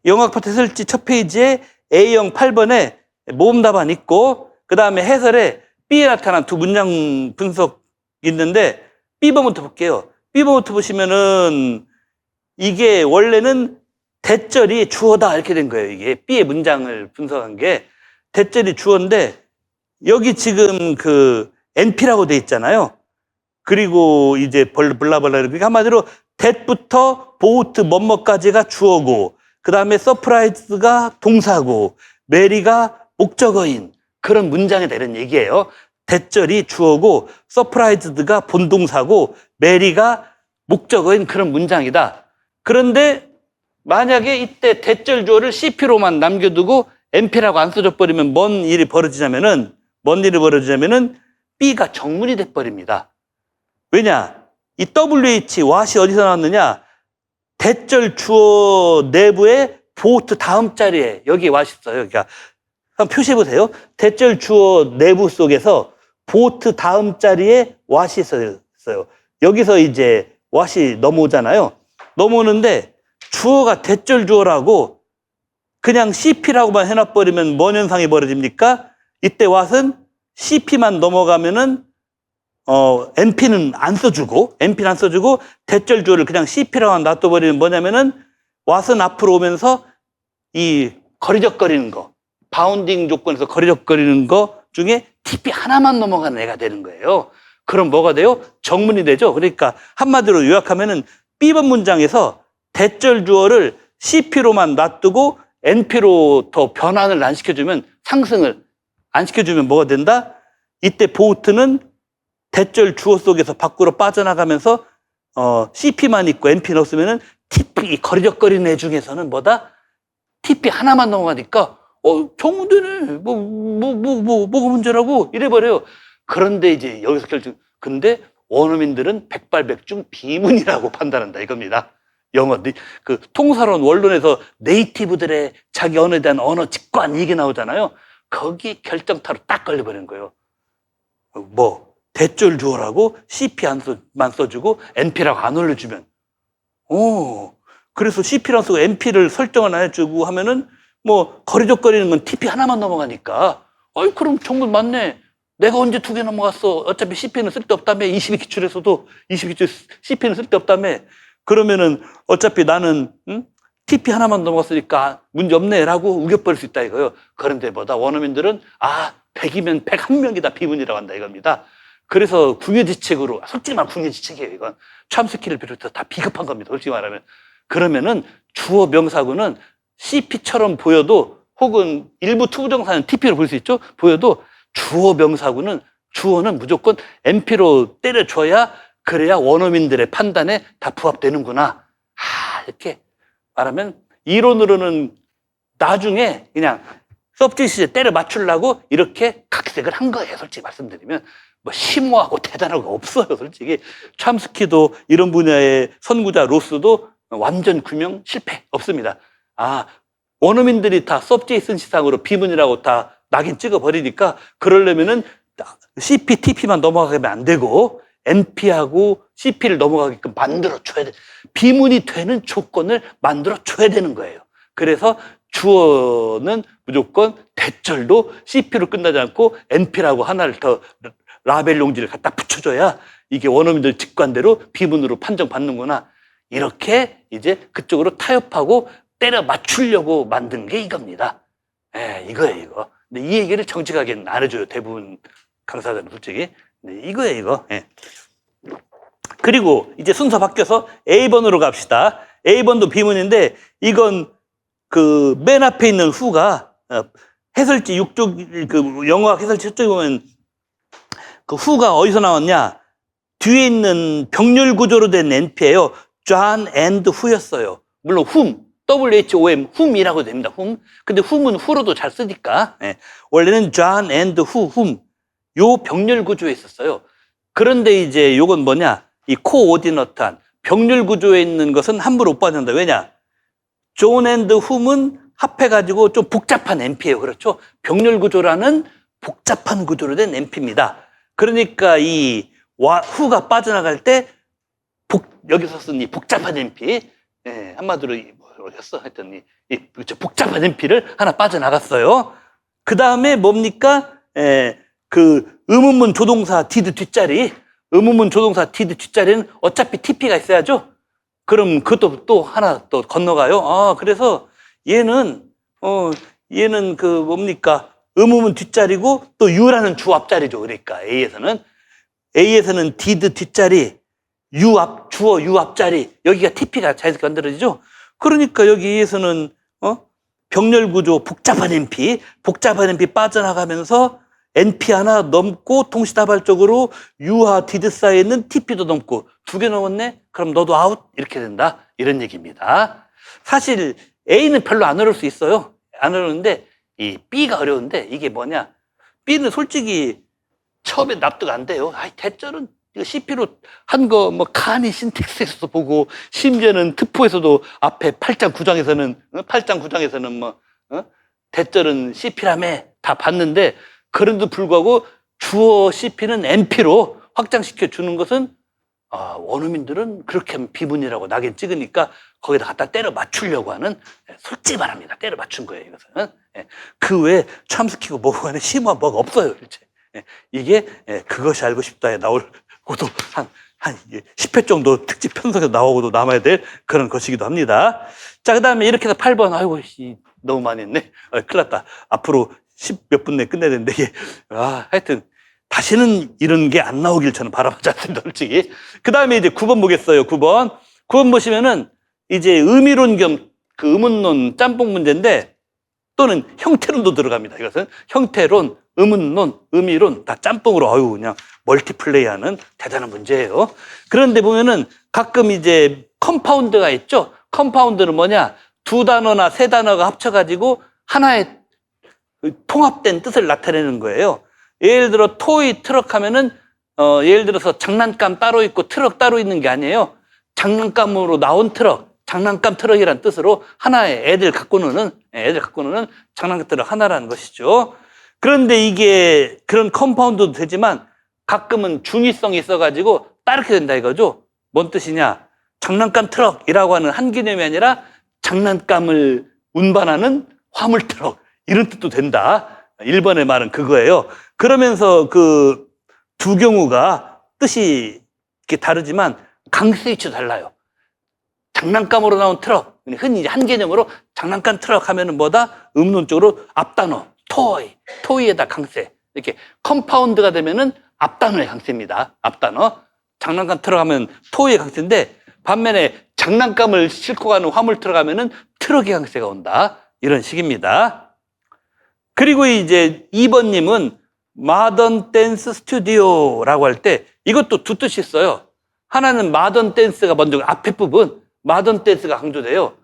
영어학 파트 해설지 첫 페이지에 A형 8번에 모음 답안 있고 그 다음에 해설에 B에 나타난 두 문장 분석 있는데 B번부터 볼게요. B번부터 보시면은 이게 원래는 대절이 주어다 이렇게 된 거예요. 이게 B의 문장을 분석한 게 대절이 주어인데 여기 지금 그 NP라고 돼 있잖아요. 그리고 이제 블라블라 이렇게 한마디로 that부터 보우트 뭐뭐까지가 주어고 그 다음에 서프라이즈가 동사고 메리가 목적어인 그런 문장이다 이런 얘기예요. 대절이 주어고 서프라이즈드가 본동사고 메리가 목적어인 그런 문장이다. 그런데 만약에 이때 대절 주어를 CP로만 남겨두고 NP라고 안 써줘 버리면 뭔 일이 벌어지냐면은 B가 정문이 돼버립니다. 왜냐? 이 WH, what이 어디서 나왔느냐? 대절 주어 내부에 보트 다음 자리에 여기 what이 있어요. 그러니까 한번 표시해 보세요. 대절 주어 내부 속에서 보트 다음 자리에 what이 있어요. 여기서 이제 what이 넘어오잖아요. 넘어오는데 주어가 대절 주어라고 그냥 CP라고만 해놔버리면 뭔 현상이 벌어집니까? 이때 what은 CP만 넘어가면은 NP는 안 써주고 대절 주어를 그냥 CP라고 놔둬버리면 뭐냐면은 what은 앞으로 오면서 이 거리적거리는 거 바운딩 조건에서 거리적거리는 거 중에 TP 하나만 넘어가는 애가 되는 거예요. 그럼 뭐가 돼요? 정문이 되죠. 그러니까 한마디로 요약하면은 B번 문장에서 대절 주어를 CP로만 놔두고 NP로 더 변환을 안 시켜주면 상승을 안 시켜주면 뭐가 된다? 이때 보우트는 대절 주어 속에서 밖으로 빠져나가면서 CP만 있고 NP는 없으면은 TP 거리적거리는 애 중에서는 뭐다? TP 하나만 넘어가니까 정문되네. 뭐가 문제라고 이래버려요. 그런데 이제 여기서 근데 원어민들은 백발백중 비문이라고 판단한다 이겁니다. 영어 그 통사론 원론에서 네이티브들의 자기 언어에 대한 언어 직관 이게 나오잖아요. 거기 결정타로 딱 걸려버리는 거예요. 대절 주어라고 CP만 써주고 NP라고 안 올려주면 그래서 CP랑 쓰고 NP를 설정을 안 해주고 하면은 거리적거리는 건 TP 하나만 넘어가니까 그럼 정문 맞네. 내가 언제 2개 넘어갔어. 어차피 CP는 쓸데없다며. 22기출에서도 22기출 CP는 쓸데없다며. 그러면은 어차피 나는 TP 하나만 넘어갔으니까 문제 없네 라고 우겨버릴 수 있다 이거예요. 그런데 원어민들은 100이면 101명이 다 비문이라고 한다 이겁니다. 그래서 궁예지책으로, 솔직히 말하면 궁예지책이에요, 이건. 첨스키를 비롯해서 다 비겁한 겁니다, 솔직히 말하면. 그러면은 주어 명사구는 CP처럼 보여도, 혹은 일부 투부정사는 TP로 볼 수 있죠? 보여도 주어 명사구는, 주어는 무조건 NP로 때려줘야, 그래야 원어민들의 판단에 다 부합되는구나. 이렇게 말하면, 이론으로는 나중에 그냥 서브젝트에 때려 맞추려고 이렇게 각색을 한 거예요, 솔직히 말씀드리면. 뭐 심오하고 대단하고 없어요, 솔직히. 첨스키도 이런 분야의 선구자 로스도 완전 규명 실패 없습니다. 원어민들이 다 서브젝트 쓴 시상으로 비문이라고 다 낙인 찍어버리니까, 그러려면은 CP, TP만 넘어가면 안 되고 NP하고 CP를 넘어가게끔 만들어줘야 돼. 비문이 되는 조건을 만들어줘야 되는 거예요. 그래서 주어는 무조건 대절도 CP로 끝나지 않고 NP라고 하나를 더 라벨 용지를 갖다 붙여줘야 이게 원어민들 직관대로 비문으로 판정받는구나. 이렇게 이제 그쪽으로 타협하고 때려 맞추려고 만든 게 이겁니다. 이거예요, 이거. 근데 이 얘기를 정직하게는 안 해줘요, 대부분 강사들은 솔직히. 이거예요, 이거. 그리고 이제 순서 바뀌어서 A번으로 갑시다. A번도 비문인데, 이건 그 맨 앞에 있는 후가 해설지 6쪽, 그 영어학 해설지 6쪽에 보면 그 후가 어디서 나왔냐? 뒤에 있는 병렬 구조로 된 NP예요. John and who였어요. 물론 whom, WHOM, whom이라고 됩니다. whom. 근데 whom은 who로도 잘 쓰니까. 원래는 John and whom. 요 병렬 구조에 있었어요. 그런데 이제 요건 뭐냐? 이 코오디너트한 병렬 구조에 있는 것은 함부로 못 받는다. 왜냐? John and whom은 합해가지고 좀 복잡한 NP예요. 그렇죠? 병렬 구조라는 복잡한 구조로 된 NP입니다. 그러니까 이 who가 빠져나갈 때 여기서 쓴 이 복잡한 NP, 한마디로 뭐였어? 하여튼 복잡한 NP를 하나 빠져나갔어요. 그 다음에 뭡니까? 그 의문문 조동사 did 뒷자리, 의문문 조동사 did 뒷자리는 어차피 TP가 있어야죠. 그럼 그것도 또 하나 또 건너가요. 그래서 얘는 그 뭡니까? 의문문 뒷자리고 또 U라는 주 앞자리죠. 그러니까 A에서는 did 뒷자리, 주어 U 앞자리, 여기가 TP가 자연스럽게 만들어지죠. 그러니까 여기에서는 병렬 구조 복잡한 NP 빠져나가면서 NP 하나 넘고 동시다발적으로 U와 did 사이에 있는 TP도 넘고 2개 넘었네? 그럼 너도 아웃? 이렇게 된다. 이런 얘기입니다. 사실 A는 별로 안 어려울 수 있어요. 안 어려운데 이 B가 어려운데, 이게 뭐냐? B는 솔직히 처음에 납득 안 돼요. 대절은 CP로 한 거 뭐 간이 신텍스에서도 보고, 심지어는 특포에서도 앞에 8장 9장에서는 뭐 대절은 CP라며 다 봤는데, 그런데도 불구하고 주어 CP는 NP로 확장시켜 주는 것은 원어민들은 그렇게 하면 비문이라고 낙인 찍으니까 거기다 갖다 때려 맞추려고 하는, 솔직히 말합니다. 때려 맞춘 거예요, 이것은. 그 외에 첨스키고 뭐고 간에 심오한 뭐가 없어요, 도대체. 이게 그것이 알고 싶다에 나오고도 한 10회 정도 특집 편성에서 나오고도 남아야 될 그런 것이기도 합니다. 자, 그 다음에 이렇게 해서 8번. 아이고, 너무 많이 했네. 큰일 났다. 앞으로 10몇 분 내에 끝내야 되는데, 이게, 하여튼, 다시는 이런 게 안 나오길 저는 바라보지 않습니다, 솔직히. 그 다음에 이제 9번 보겠어요, 9번. 9번 보시면은, 이제 의미론 겸 그 의문론 짬뽕 문제인데, 또는 형태론도 들어갑니다. 이것은 형태론, 의문론, 의미론 다 짬뽕으로 그냥 멀티플레이하는 대단한 문제예요. 그런데 보면은 가끔 이제 컴파운드가 있죠. 컴파운드는 뭐냐? 2단어나 3단어가 합쳐가지고 하나의 통합된 뜻을 나타내는 거예요. 예를 들어 토이 트럭 하면은 예를 들어서 장난감 따로 있고 트럭 따로 있는 게 아니에요. 장난감으로 나온 트럭, 장난감 트럭이란 뜻으로 하나의 애들 갖고 노는 장난감 트럭 하나라는 것이죠. 그런데 이게 그런 컴파운드도 되지만 가끔은 중의성이 있어가지고 따르게 된다 이거죠. 뭔 뜻이냐? 장난감 트럭이라고 하는 한 개념이 아니라 장난감을 운반하는 화물 트럭, 이런 뜻도 된다. 1번의 말은 그거예요. 그러면서 그 두 경우가 뜻이 이렇게 다르지만 강세 위치도 달라요. 장난감으로 나온 트럭, 흔히 이제 한 개념으로 장난감 트럭 하면은 뭐다? 음론적으로 앞단어, 토이에다 강세. 이렇게 컴파운드가 되면은 앞단어의 강세입니다. 앞단어. 장난감 들어가면 토의 강세인데 반면에 장난감을 싣고 가는 화물 들어가면은 트럭의 강세가 온다. 이런 식입니다. 그리고 이제 2번님은 마던 댄스 스튜디오라고 할 때 이것도 두 뜻이 있어요. 하나는 마던 댄스가 먼저 앞에 부분, 마던 댄스가 강조돼요.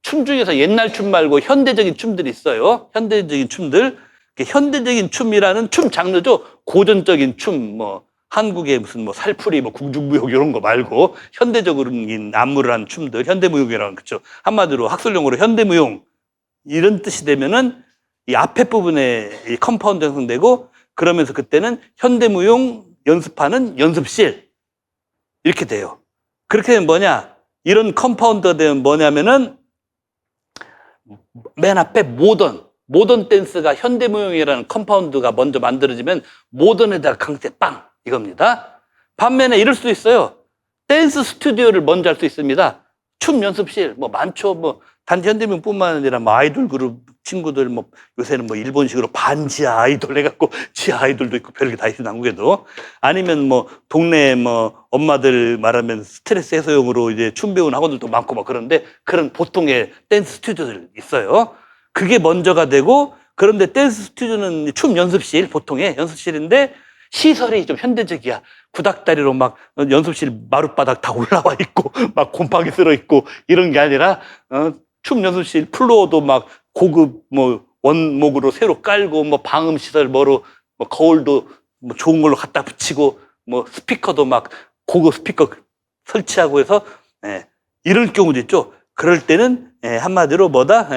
춤 중에서 옛날 춤 말고 현대적인 춤들이 있어요. 현대적인 춤들. 현대적인 춤이라는 춤 장르죠. 고전적인 춤, 뭐, 한국의 무슨 뭐 살풀이, 뭐 궁중무용 이런 거 말고 현대적인 안무를 한 춤들, 현대무용이라는 거죠. 한마디로 학술용어로 현대무용 이런 뜻이 되면은 이 앞에 부분에 이 컴파운드 형성되고 그러면서 그때는 현대무용 연습하는 연습실 이렇게 돼요. 그렇게 되면 뭐냐? 이런 컴파운드가 되면 뭐냐면은 맨 앞에 모던 댄스가 현대무용이라는 컴파운드가 먼저 만들어지면 모던에다가 강세 빵 이겁니다. 반면에 이럴 수도 있어요. 댄스 스튜디오를 먼저 할 수 있습니다. 춤 연습실 뭐 많죠. 뭐 단지 현대무용뿐만 아니라 뭐 아이돌 그룹 친구들 뭐 요새는 뭐 일본식으로 반지하 아이돌 해갖고 지하 아이돌도 있고 별게 다 있어 한국에도. 아니면 뭐 동네 뭐 엄마들 말하면 스트레스 해소용으로 이제 춤 배우는 학원들도 많고 막 그런데 그런 보통의 댄스 스튜디오들 있어요. 그게 먼저가 되고 그런데 댄스 스튜디오는 춤 연습실 보통의 연습실인데 시설이 좀 현대적이야. 구닥다리로 막 연습실 마룻바닥 다 올라와 있고 막 곰팡이 쓸어 있고 이런 게 아니라 춤 연습실 플로어도 막 고급 뭐 원목으로 새로 깔고 뭐 방음 시설 뭐로 뭐 거울도 뭐 좋은 걸로 갖다 붙이고 뭐 스피커도 막 고급 스피커 설치하고 해서 이럴 경우도 있죠. 그럴 때는 한마디로 뭐다?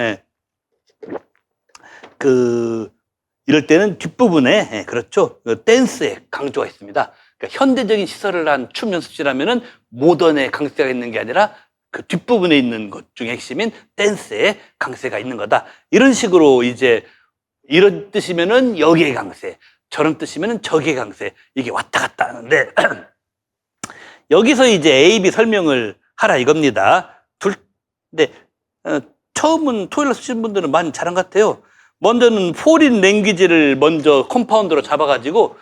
이럴 때는 뒷부분에 그렇죠. 댄스의 강조가 있습니다. 그러니까 현대적인 시설을 한 춤 연습실 하면은 모던의 강세가 있는 게 아니라 그 뒷부분에 있는 것 중에 핵심인 댄스의 강세가 있는 거다. 이런 식으로 이제 이런 뜻이면은 여기의 강세, 저런 뜻이면은 저기의 강세 이게 왔다 갔다 하는데 여기서 이제 A, B 설명을 하라 이겁니다. 근데 처음은 토요일날 쓰신 분들은 많이 잘한 것 같아요. 먼저는 포린 랭귀지를 먼저 컴파운드로 잡아가지고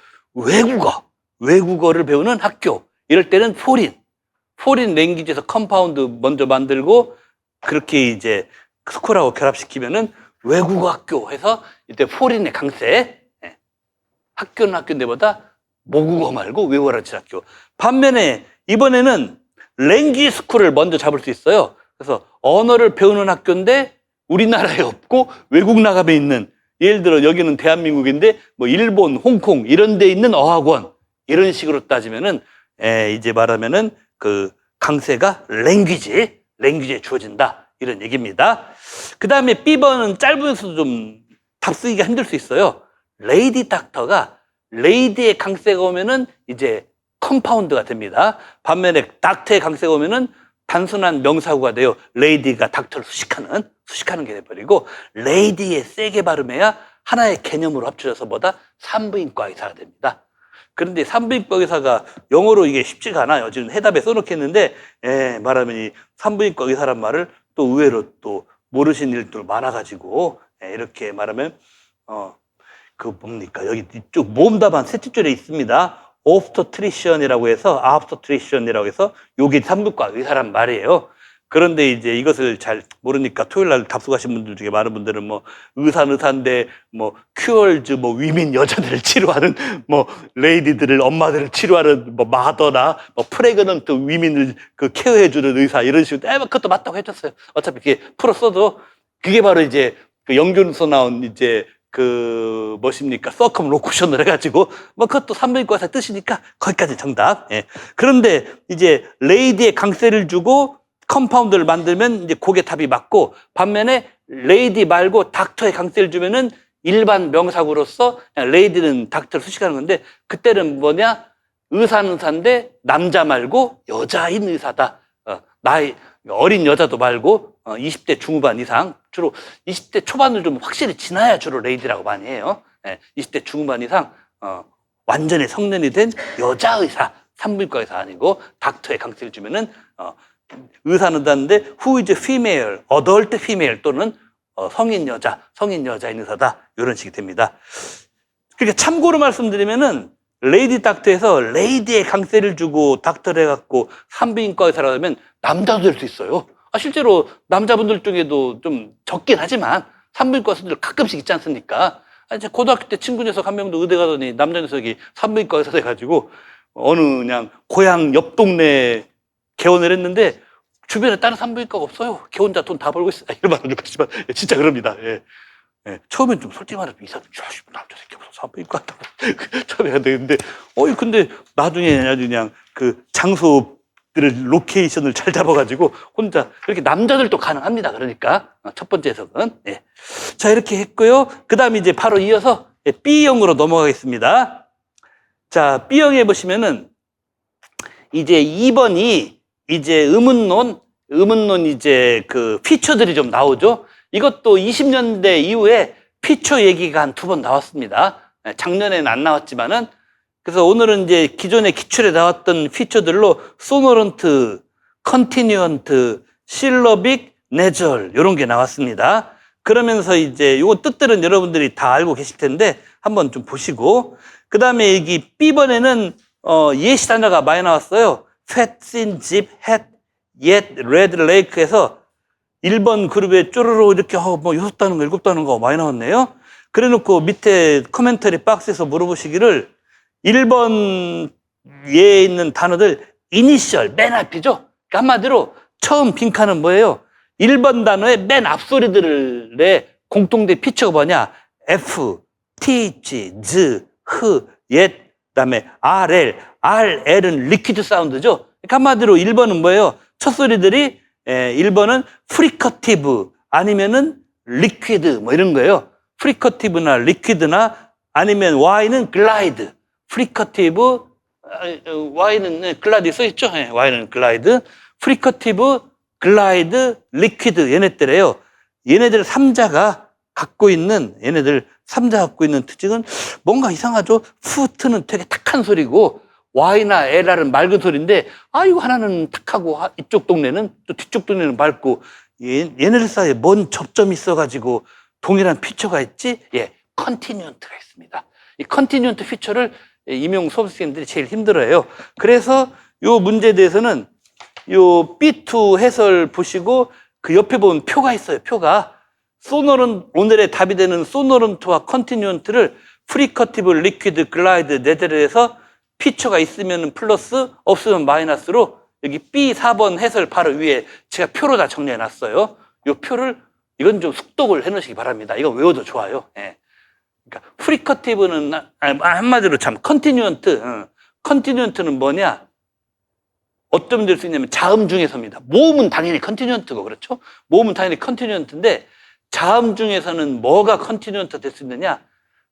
외국어를 배우는 학교. 이럴 때는 포린 랭귀지에서 컴파운드 먼저 만들고 그렇게 이제 스쿨하고 결합시키면은 외국어 학교 해서 이때 포린의 강세. 학교는 학교인데보다 모국어 말고 외국어를 가르치는 학교. 반면에 이번에는 랭귀지 스쿨을 먼저 잡을 수 있어요. 그래서 언어를 배우는 학교인데 우리나라에 없고 외국 나가에 있는 예를 들어 여기는 대한민국인데 뭐 일본, 홍콩 이런 데 있는 어학원 이런 식으로 따지면은 이제 말하면은 그 강세가 랭귀지에 주어진다 이런 얘기입니다. 그 다음에 B번은 짧으면서도 좀 답쓰기가 힘들 수 있어요. 레이디 닥터가 레이디의 강세가 오면은 이제 컴파운드가 됩니다. 반면에 닥터의 강세가 오면은 단순한 명사구가 돼요. 레이디가 닥터를 수식하는 게 돼버리고 레이디에 세게 발음해야 하나의 개념으로 합쳐져서 뭐다? 산부인과 의사가 됩니다. 그런데 산부인과 의사가 영어로 이게 쉽지가 않아요. 지금 해답에 써놓겠는데 말하면 이 산부인과 의사란 말을 또 의외로 또 모르시는 일들 많아가지고 이렇게 말하면 그 뭡니까? 여기 이쪽 모음답안 셋째 줄에 있습니다. obstetrician이라고 해서 obstetrician이라고 해서 요게 산부인과 의사란 말이에요. 그런데 이제 이것을 잘 모르니까 토요일 날 답수하신 분들 중에 많은 분들은 뭐 의사인데 뭐 큐얼즈 뭐 위민 여자들을 치료하는 뭐 레이디들을 엄마들을 치료하는 뭐 마더나 뭐 프레그넌트 위민을 그 케어해주는 의사 이런 식으로 그것도 맞다고 해줬어요. 어차피 그게 풀어 써도 그게 바로 이제 그 영균서 나온 이제 그 뭐십니까 서컴로쿠션을 해가지고 뭐 그것도 산부인과 의사 뜻이니까 거기까지 정답. 그런데 이제 레이디의 강세를 주고 컴파운드를 만들면 이제 그게 답이 맞고 반면에 레이디 말고 닥터의 강세를 주면은 일반 명사구로서 레이디는 닥터를 수식하는 건데 그때는 뭐냐 의사는 의사인데 남자 말고 여자인 의사다. 나이 어린 여자도 말고 20대 중후반 이상 주로 20대 초반을 좀 확실히 지나야 주로 레이디라고 많이 해요. 20대 중후반 이상 완전히 성년이 된 여자 의사 산부인과 의사 아니고 닥터의 강세를 주면은 의사는 의사인데 who is female, adult female 또는 성인 여자인 의사다 이런 식이 됩니다. 그러니까 참고로 말씀드리면은 레이디 닥터에서 레이디의 강세를 주고 닥터를 해갖고 산부인과 의사라 하면 남자도 될 수 있어요. 실제로 남자분들 중에도 좀 적긴 하지만 산부인과 의사들 가끔씩 있지 않습니까? 이제 고등학교 때 친구 녀석 한 명도 의대 가더니 남자 녀석이 산부인과 의사 돼가지고 어느 그냥 고향 옆 동네에 개원을 했는데 주변에 다른 산부인과가 없어요. 걔 혼자 돈 다 벌고 있어. 이런 말은 하지만 진짜 그럽니다. 예. 예. 처음엔 좀 솔직히 말해서 이 사람 남자 새끼 무슨 산부인과 한다고 처음에 해야 되는데 근데 나중에 아주 그냥 그 장소들을 로케이션을 잘 잡아가지고 혼자 이렇게 남자들도 가능합니다. 그러니까 첫 번째 해석은 예. 자 이렇게 했고요. 그 다음에 이제 바로 이어서 B형으로 넘어가겠습니다. 자 B형에 보시면은 이제 2번이 이제 의문론 이제 그 피처들이 좀 나오죠. 이것도 20년대 이후에 피처 얘기가 한 2번 나왔습니다. 작년에는 안 나왔지만은 그래서 오늘은 이제 기존의 기출에 나왔던 피처들로 소노런트, 컨티뉴언트, 실러빅, 내절 이런 게 나왔습니다. 그러면서 이제 이거 뜻들은 여러분들이 다 알고 계실 텐데 한번 좀 보시고 그 다음에 여기 B번에는 예시 단어가 많이 나왔어요. fat, thin, zip, hat, yet, red, lake에서 1번 그룹에 쪼르르 이렇게 6단어인가 7단어인가 많이 나왔네요. 그래 놓고 밑에 코멘터리 박스에서 물어보시기를 1번 예에 있는 단어들 이니셜 맨 앞이죠. 그러니까 한마디로 처음 빈칸은 뭐예요? 1번 단어의 맨 앞소리들의 공통된 피처가 뭐냐? F, TH, Z, H, yet, 그다음에 RL은 리퀴드 사운드죠. 그러니까 한마디로 1번은 뭐예요? 첫 소리들이 1번은 프리커티브 아니면은 리퀴드 뭐 이런 거예요. 프리커티브나 리퀴드나 아니면 Y는 글라이드. 프리커티브 Y는 글라이드 써 있죠? Y는 글라이드. 프리커티브, 글라이드, 리퀴드 얘네들이에요. 얘네들 3자가 갖고 있는 특징은 뭔가 이상하죠? 푸트는 되게 탁한 소리고 Y나 LR은 맑은 소리인데 이거 하나는 탁하고 이쪽 동네는 또 뒤쪽 동네는 맑고 얘네들 사이에 뭔 접점이 있어가지고 동일한 피처가 있지? 예, 컨티뉴언트가 있습니다. 이 컨티뉴언트 피처를 임용 수험생들이 제일 힘들어해요. 그래서 요 문제에 대해서는 요 B2 해설 보시고 그 옆에 보면 표가 있어요. 표가 오늘의 답이 되는 소노런트와 컨티뉴언트를 프리커티브, 리퀴드, 글라이드, 네들에서 피처가 있으면 플러스 없으면 마이너스로 여기 B 4번 해설 바로 위에 제가 표로 다 정리해 놨어요. 이 표를 이건 좀 숙독을 해 놓으시기 바랍니다. 이거 외워도 좋아요. 예. 그러니까 프리커티브는 한마디로 참 컨티뉴언트는 뭐냐? 어떤 될 수 있냐면 자음 중에서입니다. 모음은 당연히 컨티뉴언트고 그렇죠? 모음은 당연히 컨티뉴언트인데 자음 중에서는 뭐가 컨티뉴언트 될 수 있느냐?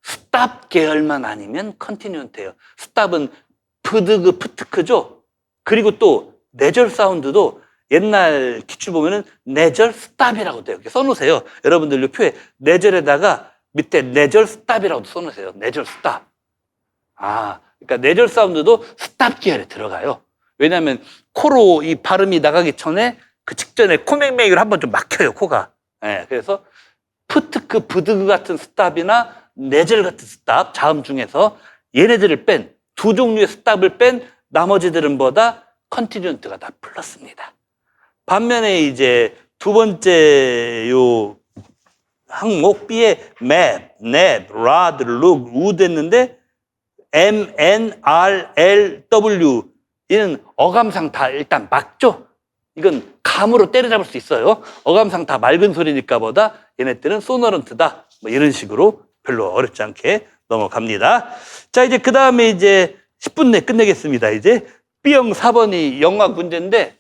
스탑 계열만 아니면 컨티뉴언트예요. 스탑은 프드그, 프트크죠? 그리고 또 내절 사운드도 옛날 기출 보면은 내절 스탑이라고 돼요. 이렇게 써놓으세요. 여러분들 이 표에 내절에다가 밑에 내절 스탑이라고 써놓으세요. 내절 스탑. 그러니까 내절 사운드도 스탑 계열에 들어가요. 왜냐하면 코로 이 발음이 나가기 전에 그 직전에 코맹맹이를 한번 좀 막혀요, 코가. 예, 그래서 프트크, 브드그 같은 스탑이나 내절 같은 스탑, 자음 중에서 얘네들을 뺀, 두 종류의 스탑을 뺀 나머지들은 뭐다? 컨티뉴언트가 다 플러스입니다. 반면에 이제 두 번째 요 항목 B에 map, nap, rod, look, would 했는데 M, N, R, L, W 이는 어감상 다 일단 맞죠? 이건 감으로 때려잡을 수 있어요. 어감상 다 맑은 소리니까 보다 얘네들은 소너런트다. 뭐 이런 식으로 별로 어렵지 않게 넘어갑니다. 자, 이제 그 다음에 이제 10분 내에 끝내겠습니다. 이제 B형 4번이 영어 문제인데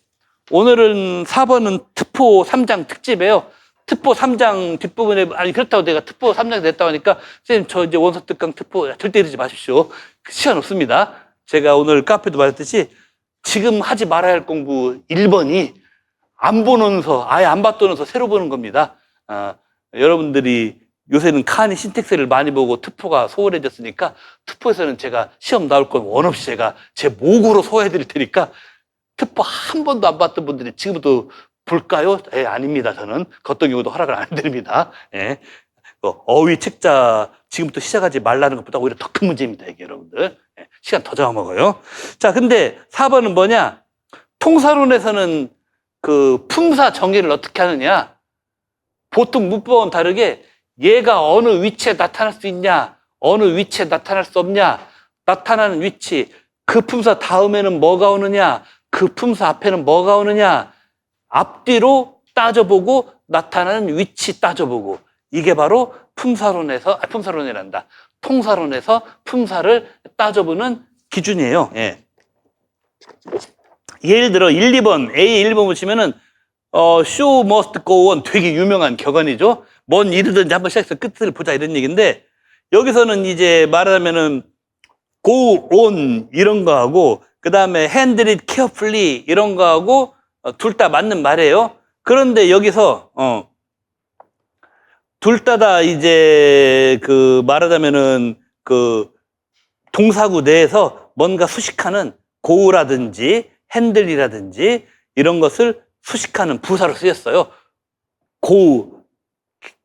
오늘은 4번은 특포 3장 특집이에요. 특포 3장 뒷부분에, 그렇다고 내가 특포 3장 됐다고 하니까 선생님 저 이제 원서 특강 특포 절대 이러지 마십시오. 시간 없습니다. 제가 오늘 카페도 말했듯이 지금 하지 말아야 할 공부 1번이 안 보는서, 아예 안 봤더는서 새로 보는 겁니다. 여러분들이 요새는 칸이 신텍스를 많이 보고 특포가 소홀해졌으니까 특포에서는 제가 시험 나올 건 원 없이 제가 제 목으로 소화해 드릴 테니까 특포 한 번도 안 봤던 분들이 지금부터 볼까요? 아닙니다. 저는 어떤 경우도 허락을 안 드립니다. 예. 어휘 책자 지금부터 시작하지 말라는 것보다 오히려 더 큰 문제입니다, 이게 여러분들. 시간 더 잡아먹어요. 자, 근데 4번은 뭐냐? 통사론에서는 그 품사 정의를 어떻게 하느냐? 보통 문법은 다르게 얘가 어느 위치에 나타날 수 있냐, 어느 위치에 나타날 수 없냐, 나타나는 위치, 그 품사 다음에는 뭐가 오느냐, 그 품사 앞에는 뭐가 오느냐, 앞뒤로 따져보고 나타나는 위치 따져보고, 이게 바로 품사론이란다. 통사론에서 품사를 따져보는 기준이에요. 예. 예를 들어 1, 2번, A 1번 보시면은 show must go on 되게 유명한 격언이죠. 뭔 일이든지 한번 시작해서 끝을 보자 이런 얘기인데, 여기서는 이제 말하자면은 go on 이런 거하고 그 다음에 handle it carefully 이런 거하고 둘 다 맞는 말이에요. 그런데 여기서 둘 다 이제 그 말하자면은 그 동사구 내에서 뭔가 수식하는 go라든지 handle이라든지 이런 것을 수식하는 부사로 쓰였어요. go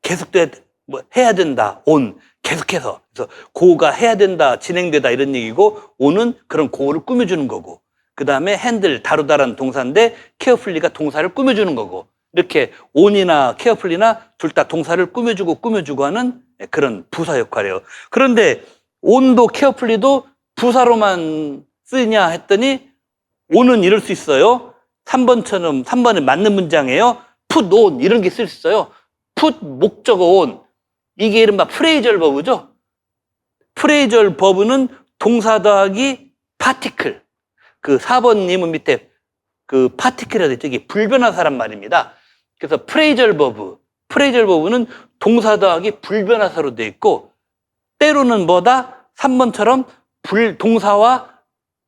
계속돼야 뭐 해야 된다. on 계속해서. 그래서 go가 해야 된다, 진행되다 이런 얘기고, on은 그런 go를 꾸며주는 거고, 그 다음에 handle 다루다라는 동사인데 carefully가 동사를 꾸며주는 거고, 이렇게 on이나 carefully나 둘 다 동사를 꾸며주고 하는 그런 부사 역할이에요. 그런데 on도 carefully도 부사로만 쓰냐 했더니 on은 이럴 수 있어요. 3번처럼 3번에 맞는 문장이에요. put on 이런 게 쓸 수 있어요. put 목적어 on, 이게 이른바 프레이절 버브죠. 프레이절 버브는 동사 더하기 파티클. 그 4번님은 밑에 그 파티클이라고 했죠. 이게 불변하사란 말입니다. 그래서 프레이절 버브는 동사 더하기 불변하사로 되어 있고, 때로는 뭐다? 3번처럼 동사와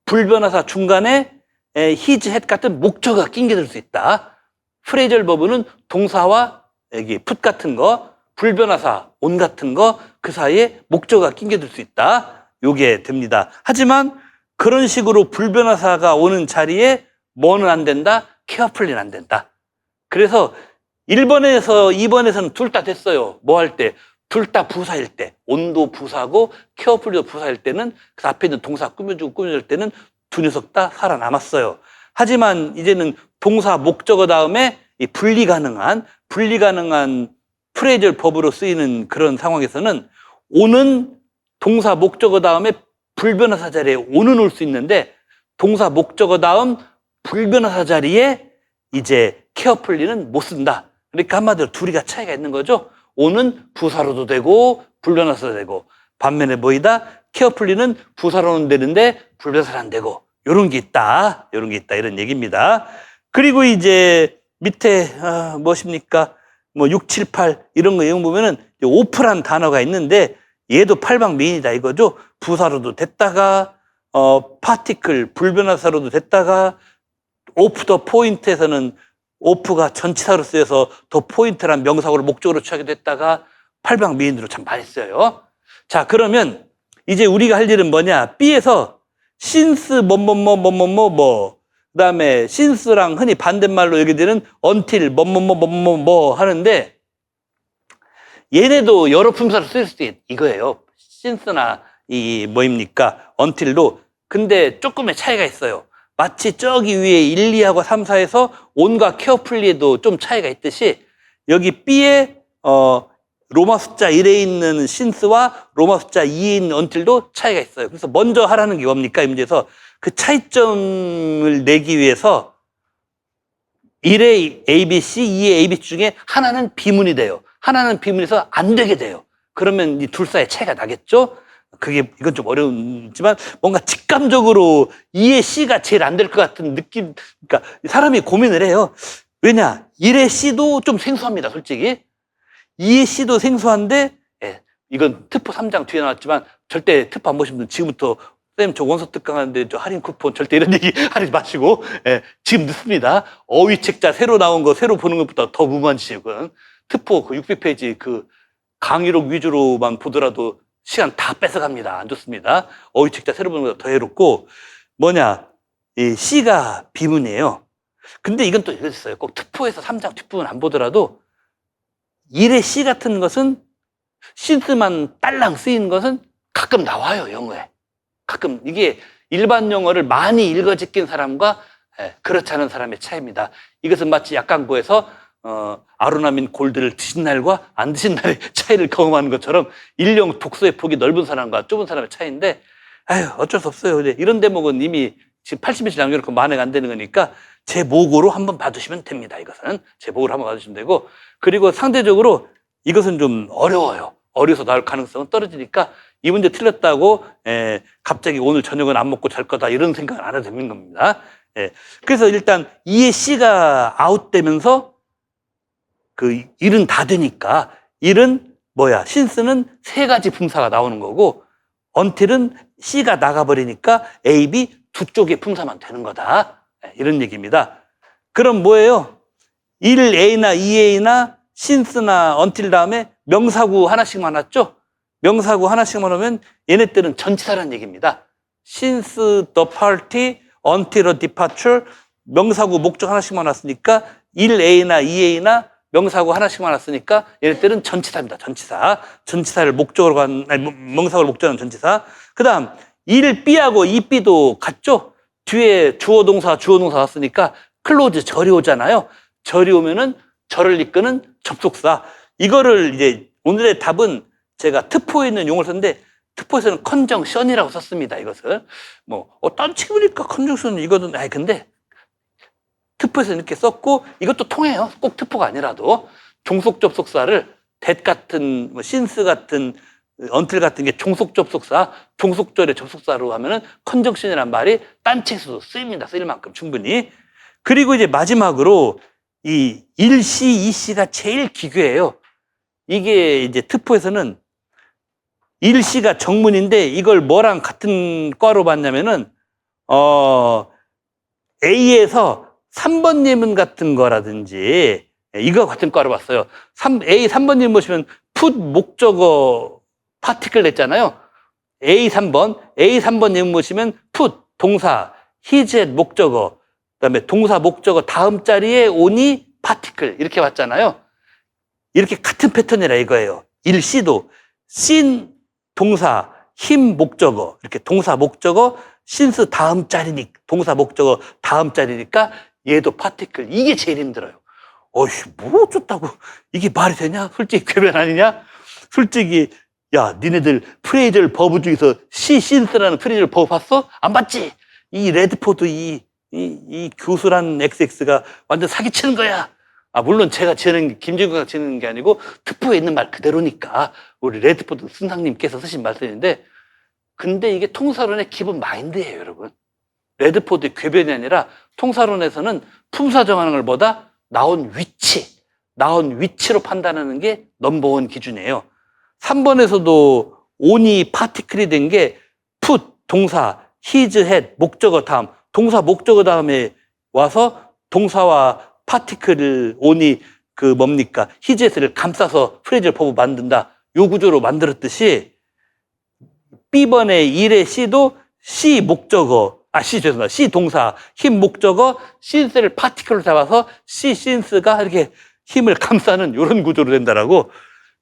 불변하사 중간에 his, had 같은 목적어가 낑겨들 수 있다. 프레이절 버브는 동사와 여기 put 같은 거, 불변하사 on 같은 거 그 사이에 목적어가 낑겨들 수 있다. 요게 됩니다. 하지만 그런 식으로 불변하사가 오는 자리에 뭐는 안 된다? carefully는 안 된다. 그래서 1번에서 2번에서는 둘 다 됐어요. 뭐 할 때? 둘 다 부사일 때. on도 부사고 carefully도 부사일 때는 그 앞에 있는 동사 꾸며줄 때는 두 녀석 다 살아남았어요. 하지만 이제는 동사 목적어 다음에 이 분리가능한 프레이절 버브로 쓰이는 그런 상황에서는 on은 동사 목적어 다음에 불변하사 자리에 on은 올 수 있는데, 동사 목적어 다음 불변하사 자리에 이제 carefully는 못 쓴다. 그러니까 한마디로 둘이가 차이가 있는 거죠. on은 부사로도 되고 불변하사도 되고, 반면에 뭐이다? carefully는 부사로는 되는데 불변하사는 안 되고, 요런 게 있다 이런 얘기입니다. 그리고 이제 밑에 무엇입니까? 뭐 6, 7, 8 이런 거 내용 보면은 오프란 단어가 있는데, 얘도 팔방미인이다 이거죠. 부사로도 됐다가 파티클 불변하사로도 됐다가, 오프 더 포인트에서는 오프가 전치사로 쓰여서 더 포인트란 명사구를 목적으로 취하게 됐다가 팔방미인으로 참 많이 써요. 자, 그러면 이제 우리가 할 일은 뭐냐? B에서 since 뭐 그다음에 since랑 흔히 반대말로 얘기되는 until 뭐 하는데, 얘네도 여러 품사로 쓸 수도 이거예요. since나 이 뭐입니까? until도. 근데 조금의 차이가 있어요. 마치 저기 위에 1, 2하고 3, 4에서 on과 carefully에도 좀 차이가 있듯이, 여기 B에 로마 숫자 1에 있는 since와 로마 숫자 2에 있는 until도 차이가 있어요. 그래서 먼저 하라는 게 뭡니까? 이 문제에서 그 차이점을 내기 위해서 1의 ABC, 2의 ABC 중에 하나는 비문이 돼요. 하나는 비문에서 안 되게 돼요. 그러면 이 둘 사이에 차이가 나겠죠? 이건 좀 어려우지만 뭔가 직감적으로 2의 C가 제일 안 될 것 같은 느낌. 그러니까 사람이 고민을 해요. 왜냐? 1의 C도 좀 생소합니다, 솔직히. 2의 C도 생소한데, 이건 특보 3장 뒤에 나왔지만 절대 특보 안 보신 분 지금부터 쌤 저 원서 특강하는데 저 할인 쿠폰 절대 이런 얘기 하지 마시고, 지금 늦습니다. 어휘책자 새로 나온 거 새로 보는 것보다 더 무모한 지식은 특보 그 600페이지 그 강의록 위주로만 보더라도 시간 다 뺏어갑니다. 안 좋습니다. 어휘책자 새로 보는 것보다 더 해롭고, 뭐냐, 이 C가 비문이에요. 근데 이건 또 이랬어요. 꼭 특보에서 3장 뒷부분 안 보더라도 1의 C 같은 것은 신스만 딸랑 쓰이는 것은 가끔 나와요, 영어에. 가끔 이게 일반 영어를 많이 읽어 제낀 사람과 그렇지 않은 사람의 차이입니다. 이것은 마치 약강구에서 아로나민 골드를 드신 날과 안 드신 날의 차이를 경험하는 것처럼 일용 독서의 폭이 넓은 사람과 좁은 사람의 차이인데, 아유, 어쩔 수 없어요. 이런 대목은 이미 지금 80일씩 남겨놓고 만회가 안 되는 거니까 제 목으로 한번 봐두시면 됩니다. 이것은 제 목으로 한번 봐두시면 되고, 그리고 상대적으로 이것은 좀 어려워요. 어려서 나올 가능성은 떨어지니까 이 문제 틀렸다고 갑자기 오늘 저녁은 안 먹고 잘 거다 이런 생각은 안 해도 되는 겁니다. 그래서 일단 2의 C가 아웃되면서 그 일은 다 되니까 일은 뭐야? 신스는 세 가지 품사가 나오는 거고 until은 C가 나가버리니까 A, B 두 쪽의 품사만 되는 거다. 이런 얘기입니다. 그럼 뭐예요? 1A나 2A나 신스나 until 다음에 명사구 하나씩만 왔죠? 명사구 하나씩만 오면 얘네들은 전치사라는 얘기입니다. since the party until a departure 명사구 목적 하나씩만 왔으니까 1A나 2A나 명사구 하나씩만 왔으니까 얘네들은 전치사입니다. 전치사. 전치사를 목적으로 명사구를 목적으로 하는 전치사. 그 다음 1B하고 2B도 같죠? 뒤에 주어동사 왔으니까 클로즈 절이 오잖아요. 절이 오면은 절을 이끄는 접속사. 이거를 이제 오늘의 답은 제가 특포에 있는 용어를 썼는데 특포에서는 컨정션이라고 썼습니다. 이것을 딴 친구니까 컨정션 이거는 근데 특포에서는 이렇게 썼고 이것도 통해요. 꼭 특포가 아니라도 종속 접속사를 that 같은 since 같은 until 같은 게 종속 접속사, 종속절의 접속사로 하면은 컨정션이라는 말이 딴 책에서도 쓰입니다. 쓰일 만큼 충분히. 그리고 이제 마지막으로 이 1C, 2C가 제일 기괴해요. 이게 이제 특포에서는 1C가 정문인데 이걸 뭐랑 같은 과로 봤냐면은 A에서 3번 예문 같은 거라든지 이거 같은 과로 봤어요. A 3번 예문 보시면 put 목적어 파티클 냈잖아요. A 3번 예문 보시면 put 동사, his at 목적어, 그다음에 동사 목적어 다음 자리에 on이 파티클 이렇게 봤잖아요. 이렇게 같은 패턴이라 이거예요. 1C도 sin 동사, him 목적어 이렇게 동사 목적어 since 다음 자리니 동사 목적어 다음 자리니까 얘도 파티클. 이게 제일 힘들어요. 어휴, 뭐 어쩌다고 이게 말이 되냐? 솔직히 궤변 아니냐? 솔직히 야, 니네들 프레이즐 버브 중에서 since라는 프레이즐 버브 봤어? 안 봤지? 이 레드포드 이 교수란 XX가 완전 사기치는 거야. 물론 제가 김진구가 지는 게 아니고 특보에 있는 말 그대로니까 우리 레드포드 선생님께서 쓰신 말씀인데, 근데 이게 통사론의 기본 마인드예요, 여러분. 레드포드의 궤변이 아니라 통사론에서는 품사 정하는 것보다 나온 위치로 판단하는 게 넘버원 기준이에요. 3번에서도 on이 파티클이 된 게 put 동사, his had 목적어 다음, 동사 목적어 다음에 와서 동사와 파티클을 on이 뭡니까? his had를 감싸서 프레이즐 버브 만든다. 요 구조로 만들었듯이 B번의 1의 C도 C 목적어, C 동사, 힘 목적어, since를 파티클로 잡아서 C since가 이렇게 힘을 감싸는 이런 구조로 된다라고.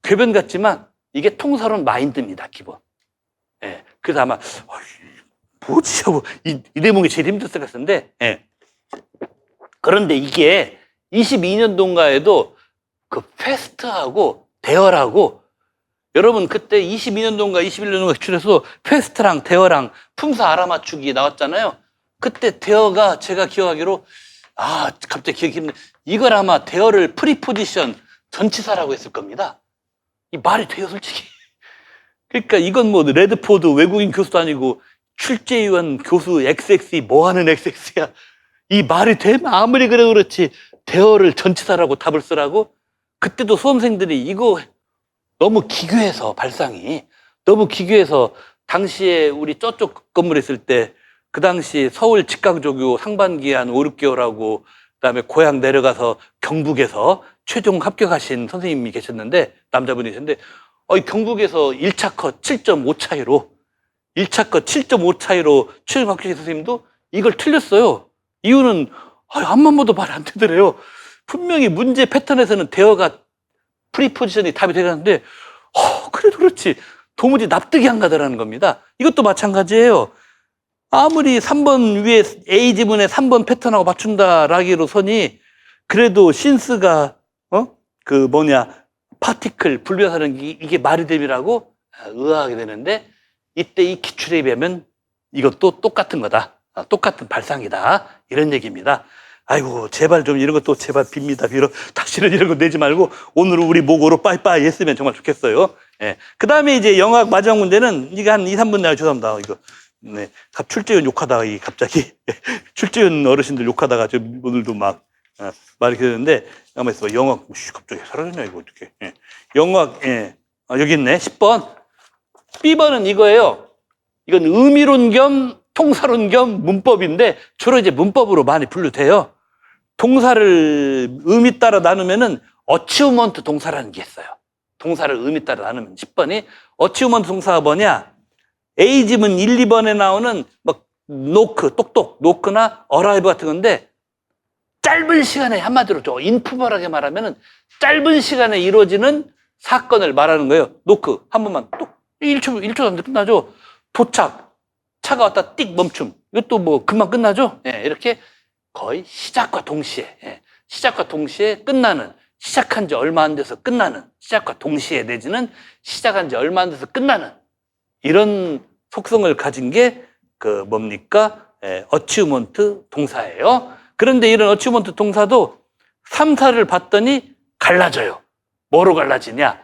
궤변 같지만 이게 통사론 마인드입니다, 기본. 그래서 아마 뭐지 하고 이 대목이 제일 힘들었을 것 같은데, 그런데 이게 22년도인가에도 그 페스트하고 대열하고 여러분 그때 22년도인가 21년도인가 기출해서 페스트랑 대어랑 품사 알아맞추기 나왔잖아요. 그때 대어가 제가 기억하기로 갑자기 기억이 힘드네. 이걸 아마 대어를 프리포지션 전치사라고 했을 겁니다. 이 말이 돼요, 솔직히. 그러니까 이건 레드포드 외국인 교수도 아니고 출제위원 교수 XX이 뭐하는 XX야. 이 말이 되면 아무리 그렇지 대어를 전치사라고 답을 쓰라고. 그때도 수험생들이 이거 너무 기괴해서 발상이 너무 기괴해서 당시에 우리 저쪽 건물에 있을 때 그 당시 서울 직강조교 상반기 한 5, 6개월하고 그다음에 고향 내려가서 경북에서 최종 합격하신 선생님이 계셨는데 남자분이 계셨는데 경북에서 1차 컷 7.5 차이로 1차 컷 7.5 차이로 최종 합격하신 선생님도 이걸 틀렸어요. 이유는 앞만 봐도 말이 안 되더래요. 분명히 문제 패턴에서는 대어가 프리포지션이 답이 되는데 그래 그래도 그렇지 도무지 납득이 안 가더라는 겁니다. 이것도 마찬가지예요. 아무리 3번 위에 A 지문에 3번 패턴하고 맞춘다라기로서니 그래도 신스가 파티클 불변하는 이게 말이 됨이라고 의아하게 되는데 이때 이 기출에 비하면 이것도 똑같은 거다. 똑같은 발상이다. 이런 얘기입니다. 아이고 제발 좀 이런 것도 제발 빕니다. 빌어 다시는 이런 거 내지 말고 오늘은 우리 목으로 빠이빠이 했으면 정말 좋겠어요. 예. 그 다음에 이제 영학 마지막 문제는 이게 한 2, 3분 내가 죄송합니다. 이거 네. 출제위원 욕하다가 갑자기 출제위원 어르신들 욕하다가 좀 오늘도 막 말이 그러는데 가만히 있어. 영학 갑자기 사라졌냐 이거 어떻게? 예. 영학 여기 있네. 10번. B번은 이거예요. 이건 의미론 겸 통사론 겸 문법인데 주로 이제 문법으로 많이 분류돼요. 동사를 의미 따라 나누면은 어치우먼트 동사라는 게 있어요. 동사를 의미 따라 나누면 10번이 어치우먼트 동사가 뭐냐? A 지문 1, 2번에 나오는 막 노크, 똑똑, 노크나 어라이브 같은 건데 짧은 시간에 한마디로 좀 인프멀하게 말하면은 짧은 시간에 이루어지는 사건을 말하는 거예요. 노크 한 번만 똑 1초 안에 끝나죠. 도착 차가 왔다 띡 멈춤 이것도 뭐 금방 끝나죠. 예, 이렇게 거의 시작과 동시에 끝나는 시작한 지 얼마 안 돼서 끝나는 시작과 동시에 내지는 시작한 지 얼마 안 돼서 끝나는 이런 속성을 가진 게 뭡니까? 어치우먼트 동사예요. 그런데 이런 어치우먼트 동사도 3사를 봤더니 갈라져요. 뭐로 갈라지냐?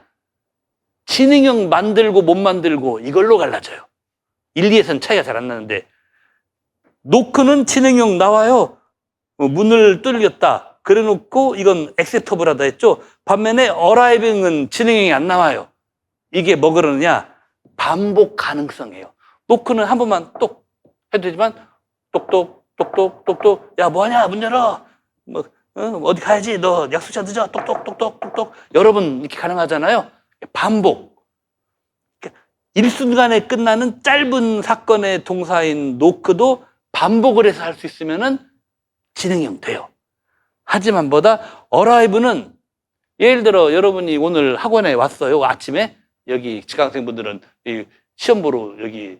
지능형 만들고 못 만들고 이걸로 갈라져요. 1, 2에서는 차이가 잘 안 나는데 노크는 지능형 나와요. 문을 뚫렸다. 그래놓고 이건 액셉터블하다 했죠. 반면에 어라이빙은 지능형이 안 나와요. 이게 뭐 그러느냐? 반복 가능성이에요. 노크는 한 번만 똑 해도 되지만 똑똑 똑똑 똑똑 야 뭐하냐 문 열어 어디 가야지 너 약속 시간 늦어 똑똑 똑똑 똑똑 여러 번 이렇게 가능하잖아요. 반복 일순간에 끝나는 짧은 사건의 동사인 노크도 반복을 해서 할 수 있으면은 진행형 돼요. 하지만 뭐다 어라이브는 예를 들어 여러분이 오늘 학원에 왔어요. 아침에 여기 지강생분들은 시험 보러 여기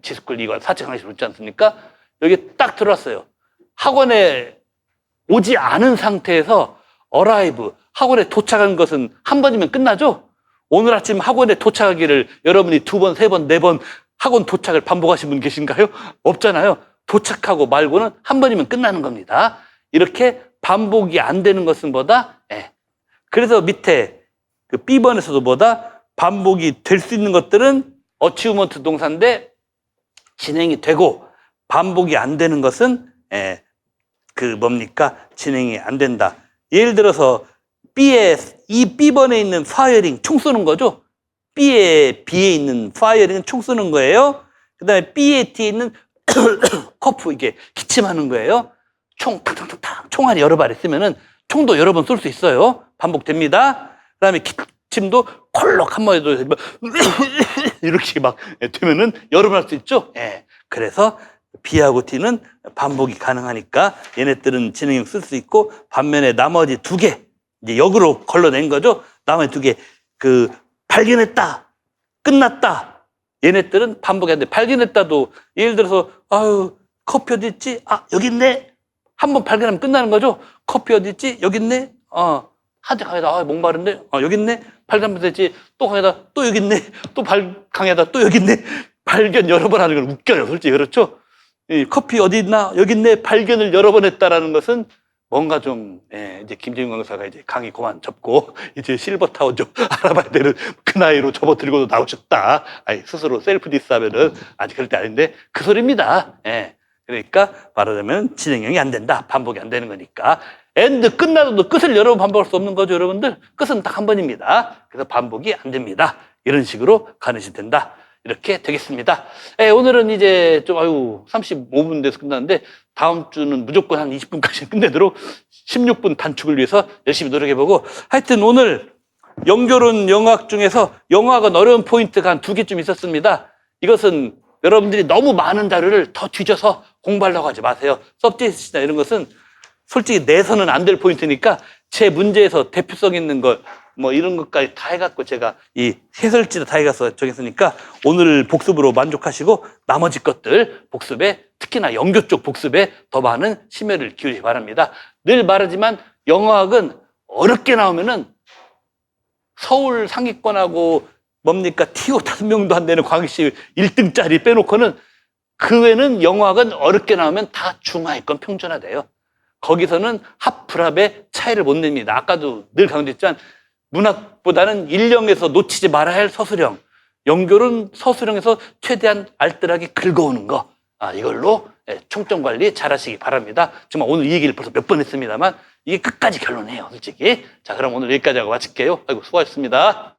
지스쿨 이거 사채 강의실 있지 않습니까? 여기 딱 들어왔어요. 학원에 오지 않은 상태에서 어라이브 학원에 도착한 것은 한 번이면 끝나죠? 오늘 아침 학원에 도착하기를 여러분이 2번, 3번, 4번 학원 도착을 반복하신 분 계신가요? 없잖아요. 도착하고 말고는 한 번이면 끝나는 겁니다. 이렇게 반복이 안 되는 것은 뭐다? 그래서 밑에 B번에서도 뭐다? 반복이 될 수 있는 것들은 어치우먼트 동사인데 진행이 되고 반복이 안 되는 것은 뭡니까? 진행이 안 된다. 예를 들어서 이 B번에 있는 파이어링 총 쏘는 거죠. B에 있는 파이어링은 총 쏘는 거예요. 그 다음에 B에 뒤에 있는 커프 이게 기침하는 거예요. 총 탁탁탁탁 총알이 여러 발 있으면은 총도 여러 번 쏠 수 있어요. 반복됩니다. 그 다음에 기침도 콜록 한 번 해도 이렇게 막 되면은 여러 번 할 수 있죠. 그래서 B하고 T는 반복이 가능하니까 얘네들은 진행형 쓸 수 있고 반면에 나머지 2개 이제 역으로 걸러낸 거죠. 나머지 2개 발견했다, 끝났다. 얘네들은 반복이 안 돼. 발견했다도 예를 들어서 커피 어디 있지? 여기 있네. 한 번 발견하면 끝나는 거죠. 커피 어디 있지? 여기 있네. 한대 강에다 목마른데 여기 있네. 발견하면 되지. 또 강에다 또 여기 있네. 또 강에다 또 여기 있네. 발견 여러 번 하는 건 웃겨요. 솔직히 그렇죠. 이 커피 어디 있나? 여기 있네. 발견을 여러 번 했다라는 것은 뭔가 좀 이제 김재윤 강사가 이제 강의 그만 접고 이제 실버타운 좀 알아봐야 되는 그 나이로 접어들고 나오셨다. 스스로 셀프 디스하면은 아직 그럴 때 아닌데 그 소리입니다. 그러니까 말하자면 진행형이 안 된다. 반복이 안 되는 거니까. 엔드 끝나도 끝을 여러 번 반복할 수 없는 거죠, 여러분들. 끝은 딱 한 번입니다. 그래서 반복이 안 됩니다. 이런 식으로 가르치면 된다. 이렇게 되겠습니다. 오늘은 이제 좀 35분 돼서 끝났는데 다음 주는 무조건 한 20분까지 끝내도록 16분 단축을 위해서 열심히 노력해보고 하여튼 오늘 연결은 영어학 중에서 영어학은 어려운 포인트가 한 2개쯤 있었습니다. 이것은 여러분들이 너무 많은 자료를 더 뒤져서 공부하려고 하지 마세요. 서브젝트나 이런 것은 솔직히 내서는 안 될 포인트니까 제 문제에서 대표성 있는 걸 뭐 이런 것까지 다 해갖고 제가 이 해설지도 다 해가서 정했으니까 오늘 복습으로 만족하시고 나머지 것들 복습에 특히나 영교 쪽 복습에 더 많은 심혈을 기울이기 바랍니다. 늘 말하지만 영어학은 어렵게 나오면은 서울 상위권하고 뭡니까 TO 5명도 안 되는 광역시 1등짜리 빼놓고는 그 외에는 영어학은 어렵게 나오면 다 중하위권 평준화돼요. 거기서는 합불합의 차이를 못 냅니다. 아까도 늘 강조했지만 문학보다는 일령에서 놓치지 말아야 할 서술형, 영교는 서술형에서 최대한 알뜰하게 긁어오는 거, 이걸로 총점 관리 잘 하시기 바랍니다. 정말 오늘 이 얘기를 벌써 몇 번 했습니다만 이게 끝까지 결론이에요, 솔직히. 자, 그럼 오늘 여기까지 하고 마칠게요. 아이고, 수고하셨습니다.